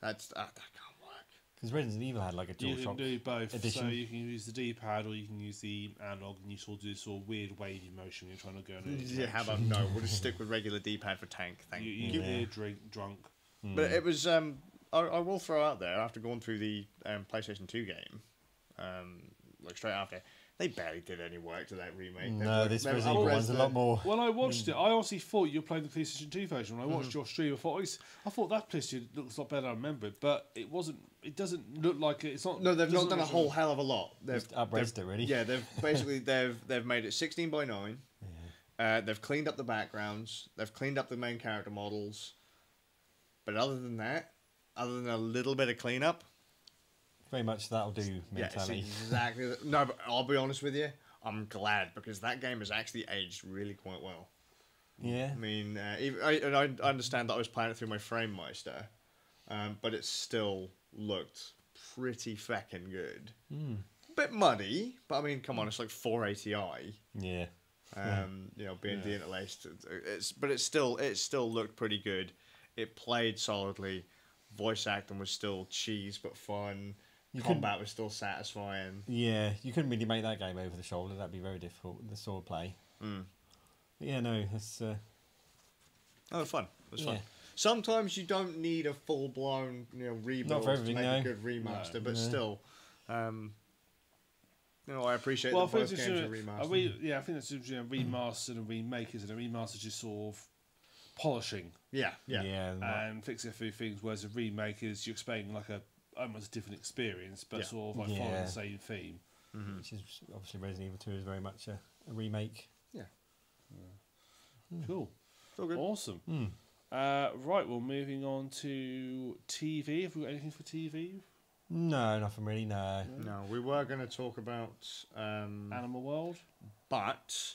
That can't work. Because Resident Evil had like a you can DualShock do both. edition. So you can use the D-pad or you can use the analog, and you sort of do this sort of weird wavy motion. You're trying to go in. Yeah, how about no? We'll just stick with regular D-pad for tank. Thank you. You hear drunk. But it was. I will throw out there after going through the PlayStation 2 game, like straight after, they barely did any work to that remake. No, this Resident Evil one's a lot more. When I watched it, I honestly thought you were playing the PlayStation 2 version. When I watched your stream, I thought that PlayStation looks a lot better than I remembered, but it wasn't. It doesn't look like it. It's not. No, they've not doesn't done a look whole like- hell of a lot. They've Just upraised it, really. Yeah, they've basically they've made it 16:9. They've cleaned up the backgrounds. They've cleaned up the main character models. But other than that, other than a little bit of cleanup, Very much that'll do yeah, it's mentality. exactly. No, but I'll be honest with you. I'm glad because that game has actually aged really quite well. Yeah. I mean, I understand that I was playing it through my Framemeister, but it still looked pretty feckin' good. Bit muddy, but I mean, come on, it's like 480i. Yeah. You know, being de-interlaced, but it still looked pretty good. It played solidly. Voice acting was still cheese but fun. Combat was still satisfying. Yeah, you couldn't really make that game over the shoulder. That'd be very difficult. The sword play. But yeah, no, that's. Oh, fun. It was fun. Yeah. Sometimes you don't need a full-blown, rebuild Not for to everything, make no. a good remaster, No. but still, I appreciate Well, I that think both it's games are just remastered. I think that's remastered and remake, isn't it? Remaster just sort of polishing Yeah. and fixing a few things, whereas a remake is you're expecting like a almost different experience, but Yeah. sort of like following Yeah. the same theme. Which is obviously Resident Evil 2 is very much a remake. Yeah. Cool. It's all good. Awesome. Right, well, moving on to TV. Have we got anything for TV? No, nothing really. No. No, we were going to talk about, Animal World? but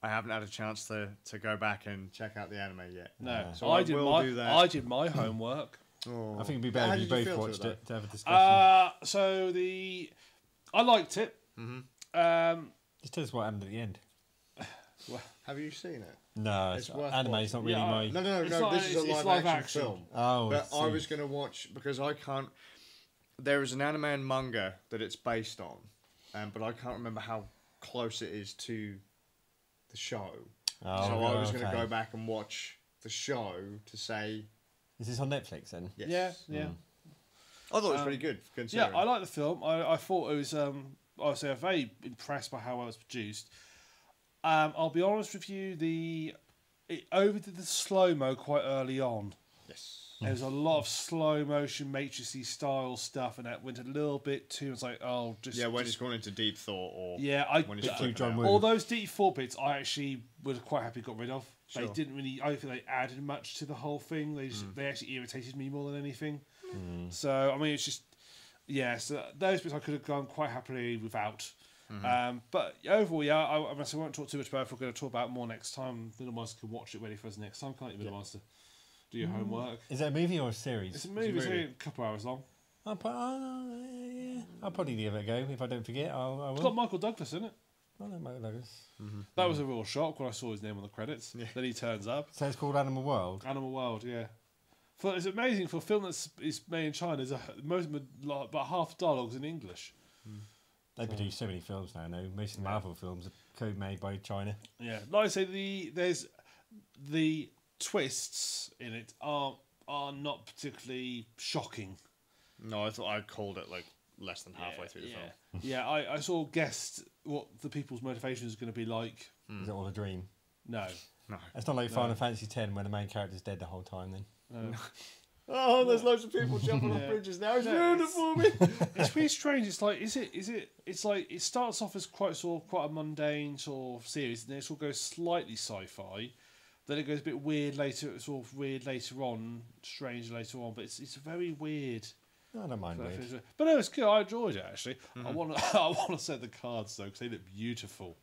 I haven't had a chance to go back and check out the anime yet. No. So I did will my do that. I did my homework. Oh. I think it'd be How better did if you you feel both to watched it, it to have a discussion. I liked it. Just tell us what happened at the end. Have you seen it? No, It's worth anime is not really Yeah, my. No. It's not- This is a it's live live action action. film. Oh, But I I see. was going to watch because I can't. There is an anime and manga that it's based on, but I can't remember how close it is to the show. Oh, So I was going to okay. go back and watch the show to say Is this on Netflix then? yes. Yeah. I thought it was pretty good. Yeah, Considering. I like the film. I thought it was. I was very impressed by how well it was produced. I'll be honest with you, it overdid the slow mo quite early on. Yes. There was a lot of slow motion matrixy style stuff, and that went a little bit too. It's like, oh, just Yeah, when just, it's gone into deep thought or yeah, when it's Bit too flipping John out. Woo. all those D4 bits, I actually was quite happy got rid of. Sure. They didn't really. I don't think they added much to the whole thing. They actually irritated me more than anything. So I mean, it's just so those bits I could have gone quite happily without. But overall, yeah, I won't talk too much about it. We're going to talk about it more next time. Middlemeister can watch it ready for us next time, can't you, Middlemeister? do your homework. Is it a movie or a series? It's a movie. It's only a couple hours long. I'll probably give it a go. If I don't forget, I will. It's got Michael Douglas in it. I know Michael Douglas. That was a real shock when I saw his name on the credits. Yeah. Then he turns up. So it's called Animal World. Animal World, yeah. It's amazing for a film that's made in China. About half the dialogue's in English. They produce so many films now. No, most of the Marvel films are code-made by China. Yeah, like I say, there's the twists in it are not particularly shocking. No, I thought I called it like less than halfway through the film. Yeah, I sort of guessed what the people's motivation is going to be like. Is it all a dream? No. It's not like Final Fantasy X where the main character's dead the whole time. Then. No. Oh, there's loads of people jumping off bridges now. It's ruined it for me. It's really strange. It's like, it's like it starts off as quite a mundane sort of series, and then it sort of goes slightly sci-fi. Then it goes a bit weird later. It's sort of weird later on, strange later on. But it's very weird. I don't mind weird. But no, it's good. I enjoyed it actually. I want to set the cards though because they look beautiful.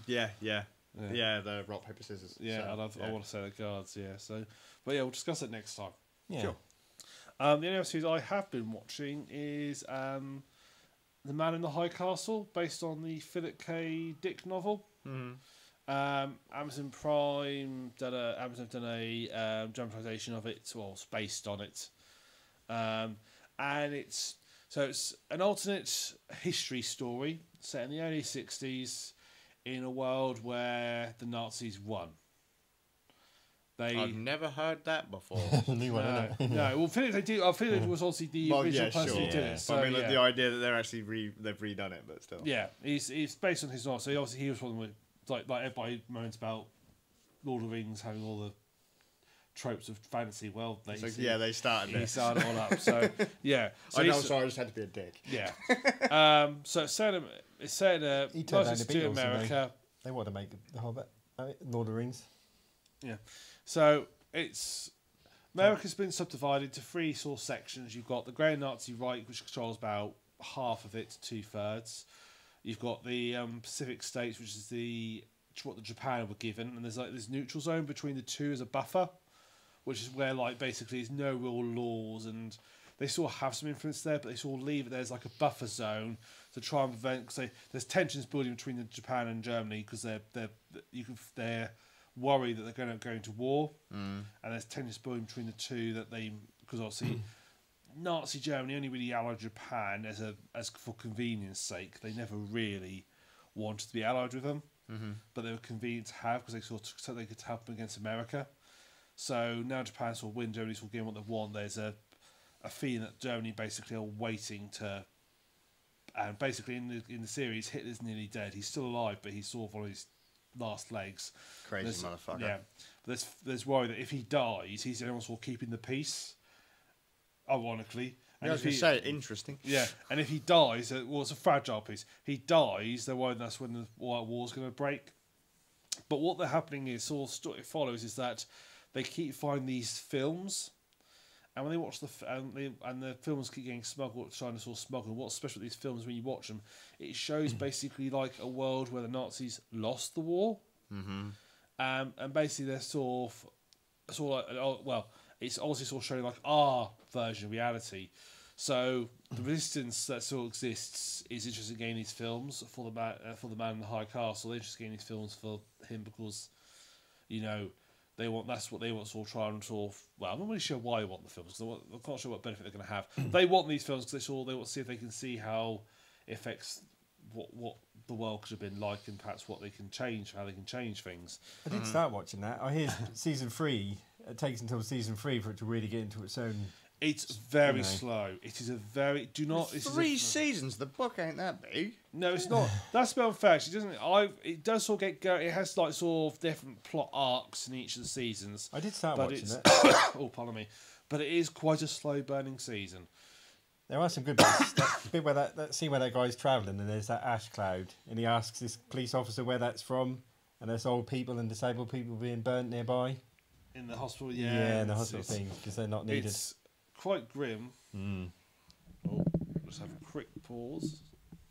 Yeah, the rock paper scissors. Yeah, so, I want to set the cards. Yeah, so but yeah, we'll discuss it next time. Yeah. Sure. The only other series I have been watching is The Man in the High Castle, based on the Philip K. Dick novel. Amazon Prime done a dramatization of it, well, it's based on it, and it's an alternate history story set in the early 60s in a world where the Nazis won. I've never heard that before. New one, isn't it? No. Well, Philip was obviously the original person who did it. So, but I mean, the idea that they're actually they've redone it, but still. Yeah, he's based on his novel. So he was one of the, like everybody moans about Lord of the Rings having all the tropes of fantasy. Well, they started it. He started it all up. So yeah. So I know. Sorry, I just had to be a dick. Yeah. So it's set in America. They want to make the Hobbit, Lord of the Rings. Yeah. So America's been subdivided into three sort of sections. You've got the Grand Nazi Reich, which controls about half of it, 2/3. You've got the Pacific States, which is what the Japan were given, and there's like this neutral zone between the two as a buffer, which is where like basically there's no real laws, and they sort of have some influence there, but they sort of leave it there as like a buffer zone to try and prevent. Because there's tensions building between the Japan and Germany because they're worry that they're going to go into war, and there's tensions building between the two because obviously Nazi Germany only really allied Japan as for convenience sake. They never really wanted to be allied with them, but they were convenient to have because so they could help them against America. So now Japan sort of win, Germany sort of getting what they want. There's a feeling that Germany basically are waiting to, and basically in the series Hitler's nearly dead. He's still alive, but he's sort of on his last legs. Crazy motherfucker. Yeah, but there's worry that if he dies, he's the only one sort of keeping the peace. Ironically, I was going to say interesting. Yeah, and if he dies, it's a fragile piece. He dies, they're worried that's when the war's going to break. But what they're happening is, it follows is that they keep finding these films, and when they watch the films keep getting smuggled, trying to sort of smuggle. What's special with these films when you watch them? It shows basically like a world where the Nazis lost the war, and basically they're sort of like, it's obviously sort of showing like our version of reality. So the resistance that still exists is interested in getting these films for the man in the high castle. They're interested in getting these films for him because, that's what they want to sort of try and sort of. Well, I'm not really sure why they want the films. Because I'm not sure what benefit they're going to have. They want these films because they want to see if they can see how it affects what the world could have been like, and perhaps what they can change, how they can change things. I did start watching that. I hear season 3. It takes until season 3 for it to really get into its own. It's very slow. It is a very three seasons. The book ain't that big. No, it's not. That's a bit unfair. It does sort of get going. It has like sort of different plot arcs in each of the seasons. I did start watching it. Oh, pardon me. But it is quite a slow burning season. There are some good bits. That bit where that scene where that guy's travelling and there's that ash cloud, and he asks this police officer where that's from, and there's old people and disabled people being burnt nearby. In the hospital, yeah, in the hospital thing because they're not needed. It's quite grim. Oh, let's have a quick pause.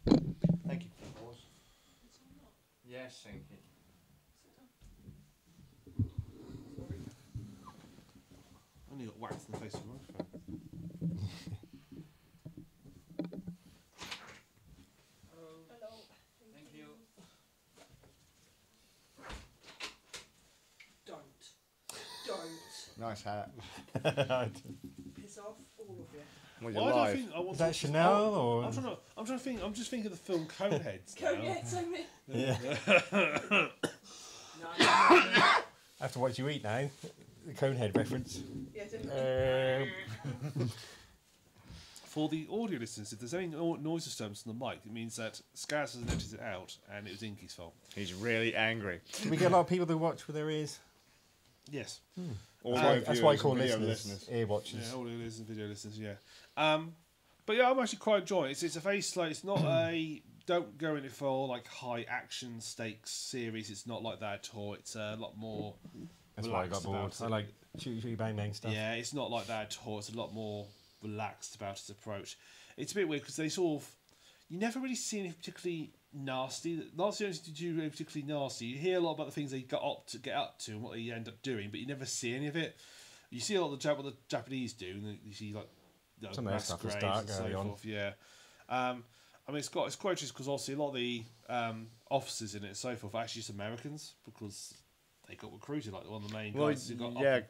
Thank you for the pause. Yes, thank you. got whacked in the face with a microphone. Hello. Thank you. Don't. Nice hat. Piss off, all of you. Well, Why you're do I live. think I want Is to that watch this- Chanel or? I'm trying to think. I'm just thinking of the film Coneheads. Go, now. yeah, so me. Yeah. No, I have to watch you eat now. The Conehead reference. yeah, definitely. For the audio listeners, if there's any noise disturbance on the mic, it means that Skazz has edited it out, and it was Inky's fault. He's really angry. Do we get a lot of people that watch with their ears? Yes. Audio That's why I viewers call and video listeners ear watchers. Yeah, audio listeners, video listeners. Yeah. But yeah, I'm actually quite enjoying it. It's a very slow. It's not a don't go in it for like high action stakes series. It's not like that at all. It's a lot more. That's why I got relaxed bored. about I it. like shoot bang bang stuff. Yeah, it's not like that at all. It's a lot more relaxed about its approach. It's a bit weird because they sort of you never really see anything particularly nasty. Not the only thing to do really particularly nasty. You hear a lot about the things they get up to and what they end up doing, but you never see any of it. You see a lot of what the Japanese do, and you see like Some of their stuff was dark early on. forth. Yeah, I mean it's quite interesting because obviously a lot of the officers in it and so forth are actually just Americans because they got recruited like one of the main guys. Who got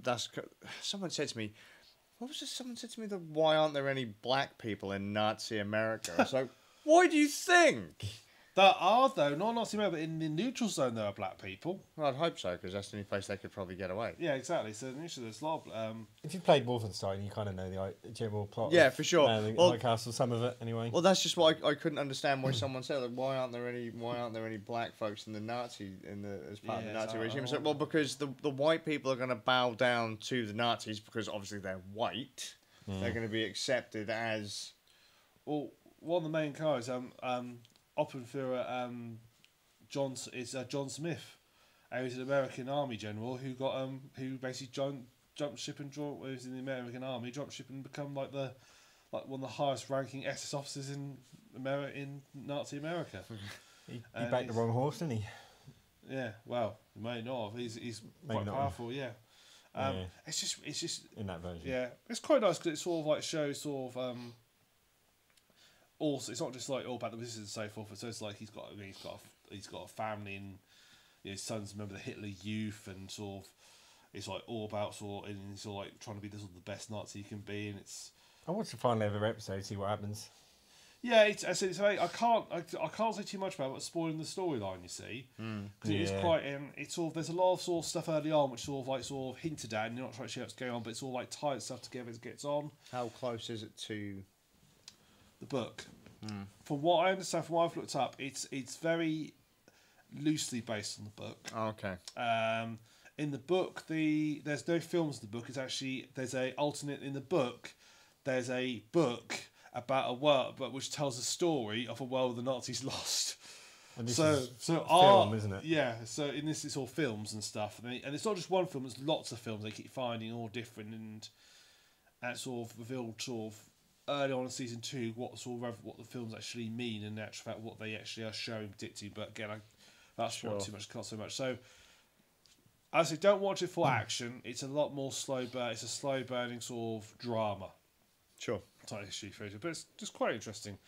that's someone said to me. What was this? Someone said to me that why aren't there any black people in Nazi America? I was like, why do you think? There are though, not Nazi America, but in the neutral zone there are black people. Well, I'd hope so because that's the only place they could probably get away. Yeah, exactly. So initially there's a lot of If you played Wolfenstein, you kind of know the general plot. Yeah, of, for sure. The White Castle, some of it anyway. Well, that's just what I couldn't understand why someone said like, why aren't there any black folks in the Nazi as part of the Nazi regime? So, well, because the white people are going to bow down to the Nazis because obviously they're white. They're going to be accepted as. Well, one of the main guys, Oppenführer, John Smith. He was an American Army general who got who basically jumped ship and was in the American Army, jumped ship and become like one of the highest ranking SS officers in Nazi America. He backed the wrong horse, didn't he? Yeah, well, he may not have. He's Maybe quite not. powerful. Yeah. Yeah. It's just In that version. yeah, it's quite nice because it sort of like shows sort of also it's not just like all about the business and so forth. But so it's like he's got a family and his son's a member of the Hitler Youth and sort of it's like all about sort of and he's sort of like trying to be the the best Nazi he can be and it's I watched the final ever episode, see what happens. yeah it's very, I can't say too much about it, but spoiling the storyline you see because it is Yeah. quite it's sort of there's a lot of sort of stuff early on which sort of hinted at and you're not quite sure what's going on but it's all like tied stuff together as it gets on. How close is it to The book. From what I understand, from what I've looked up, it's very loosely based on the book. Oh, okay. In the book, there's no films in the book. It's actually there's a alternate in the book. There's a book about a world, but which tells a story of a world the Nazis lost. And this So is so film, isn't it? Yeah. So in this, it's all films and stuff, and it's not just one film. There's lots of films they keep finding, all different, and it's sort of revealed sort of early on in season 2 what the films actually mean and in actual fact what they actually are showing predicting. But again, that's not too much, not so much. So I say don't watch it for action. It's a lot more slow burn. It's a slow burning sort of drama Sure. type history feature, but it's just quite interesting.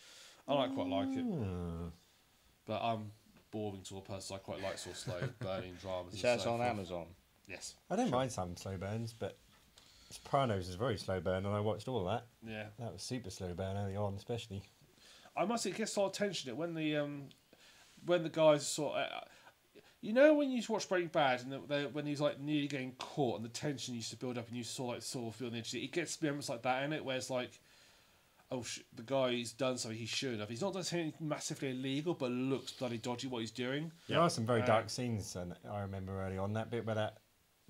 I quite like it, but I'm boring sort of person. I quite like sort of slow burning dramas. So that's on Amazon. Yes. I don't mind some slow burns, but Sopranos is very slow burn, and I watched all of that. Yeah. That was super slow burn early on, especially. I must say, it gets a lot of tension when the guys sort of, when you used to watch Breaking Bad and when he's like nearly getting caught and the tension used to build up and you sort of feel the edge. It gets moments like that in it where it's like, oh, the guy's done something he shouldn't have. He's not done something massively illegal, but looks bloody dodgy what he's doing. There are some very dark scenes, and I remember early on that bit where that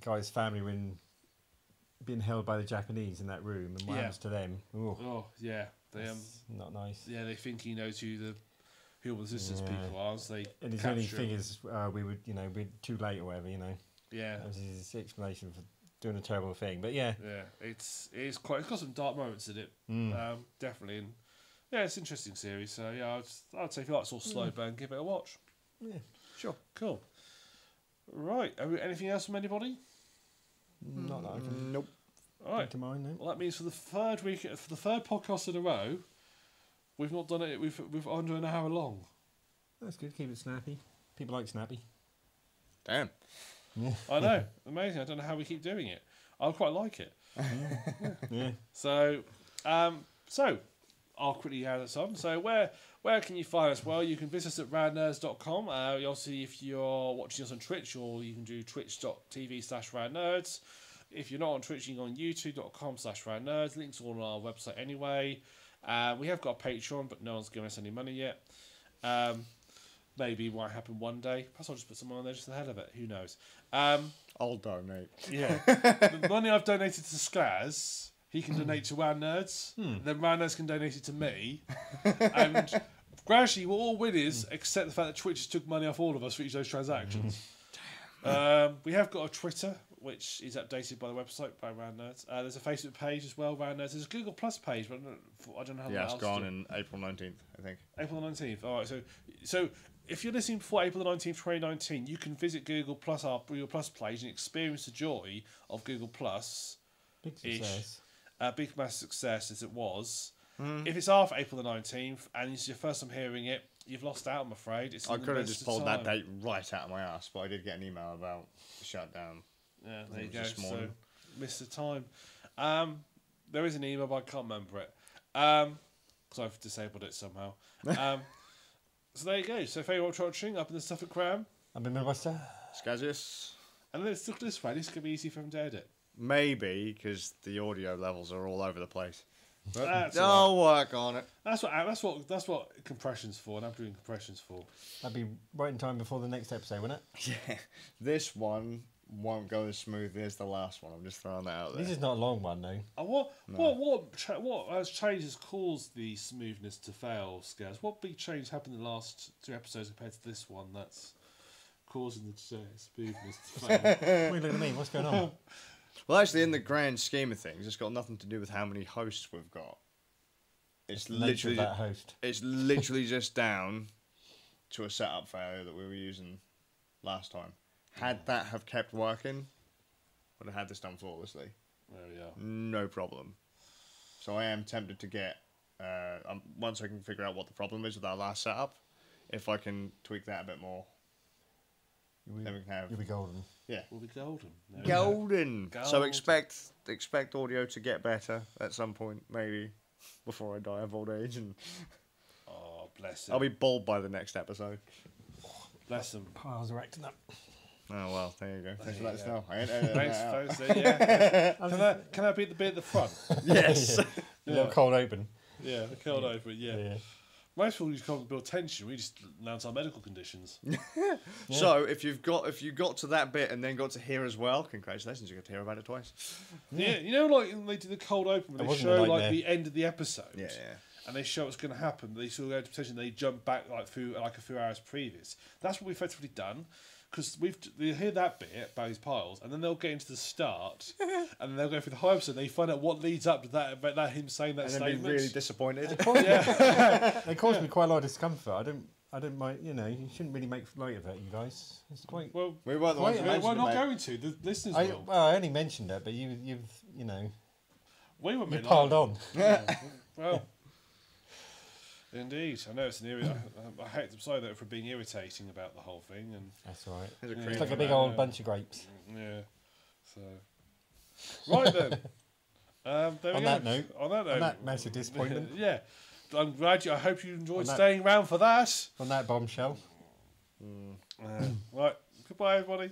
guy's family were being held by the Japanese in that room, and what happens to them? Ooh, Oh yeah, they not nice. yeah they think he knows who all the resistance people are. So they And his capture only him. thing is we're too late or whatever, Yeah. That was his explanation for doing a terrible thing. But yeah, Yeah, it's got some dark moments in it, definitely, and yeah, it's an interesting series. So yeah, I'd say if you like sort of slow burn, give it a watch. yeah. Sure, cool. Right, anything else from anybody? Not that I can Nope. All right. to mind. No. Well, that means for the third week, for the third podcast in a row, we've not done it. We've under an hour long. That's good. Keep it snappy. People like snappy. Damn. I know, amazing. I don't know how we keep doing it. I quite like it. Yeah. So, I'll quickly add this on. So, where can you find us? Well, you can visit us at radnerds.com. Obviously, if you're watching us on Twitch, or you can do twitch.tv/radnerds. If you're not on Twitch, you can go on youtube.com/radnerds. Links all on our website anyway. We have got a Patreon, but no one's given us any money yet. Maybe it might happen one day. Perhaps I'll just put someone on there just for the hell of it. Who knows? I'll donate. Yeah. The money I've donated to Skazz, he can donate to Round Nerds. Then Round Nerds can donate it to me. And gradually, we're all winners, except the fact that Twitch took money off all of us for each of those transactions. We have got a Twitter, which is updated by the website by Round Nerds. There's a Facebook page as well, Round Nerds. There's a Google Plus page, but I don't know how Yeah, it's else gone to- in April 19th, I think. April the 19th. All right, so if you're listening before April the 19th, 2019, you can visit Google Plus, our Google Plus page, and experience the joy of Google Plus. Big success. Big mass success as it was. If it's after April the 19th and it's your first time hearing it, you've lost out, I'm afraid. It's I in the could have midst just of pulled that time. date right out of my ass, but I did get an email about the shutdown. Yeah, there you It go. was this So, morning. missed the time. There is an email, but I can't remember it. Because I've disabled it somehow. So there you go. So if you're watching up in the TheSuffolkRam, I'm in Middlemeister. Skazz. and let's look this way, this could be easy for him to edit. Maybe, because the audio levels are all over the place. But That's I'll work on it. That's what compression's for, and amplitude compression's for. That'd be right in time before the next episode, wouldn't it? Yeah. This one won't go as smoothly as the last one. I'm just throwing that out there. This is not a long one, though. What has changes caused the smoothness to fail, Skazz? What big change happened in the last 2 episodes compared to this one that's causing the smoothness to fail? What are you looking at me? What's going on? Well, actually, in the grand scheme of things, it's got nothing to do with how many hosts we've got. It's The nature of literally that host. it's literally just down to a setup failure that we were using last time. Had that have kept working, would have had this done flawlessly. There we are. No problem. So I am tempted to get, once I can figure out what the problem is with our last setup, if I can tweak that a bit more, then we can have... You'll be golden. Yeah. We'll be golden. There we go. Golden. So Golden. expect audio to get better at some point, maybe, before I die of old age, and Oh, bless him. I'll be bald by the next episode. Bless him. Piles are acting up. Oh well, there you go. Thanks for There letting you us go. know. I ain't editing that out. Thanks, yeah. Can that be the bit at the front? Yes. A little cold open. Yeah, the cold open, yeah. Most people use cold build tension. We just announce our medical conditions. So if you got to that bit and then got to here as well, congratulations, you got to hear about it twice. Yeah, you know, like when they do the cold open, when It they wasn't show like like there. the end of the episode, Yeah. and they show what's going to happen. They sort of go to potentially they jump back like through like a few hours previous. That's what we've effectively done. Because they hear that bit about his piles, and then they'll get into the start, and then they'll go through the whole episode. They find out what leads up to that, about that him saying that And then statement. be really disappointed. It caused me quite a lot of discomfort. I don't mind. You know, you shouldn't really make light of it, you guys. It's quite. Well, We weren't the ones who we're mentioned it, not mate. going to. The listeners will. I only mentioned it, but you've you know We were you made piled on. Well, indeed. I know it's an I hate to say that for being irritating about the whole thing, and That's all right. There's a Yeah. cream It's like a on big that. old bunch of grapes. yeah. So, right then. There we On go. that note- On that note. On that massive disappointment. Yeah. I'm glad I hope you enjoyed On that- staying around for that. On that bombshell. Right. Goodbye, everybody.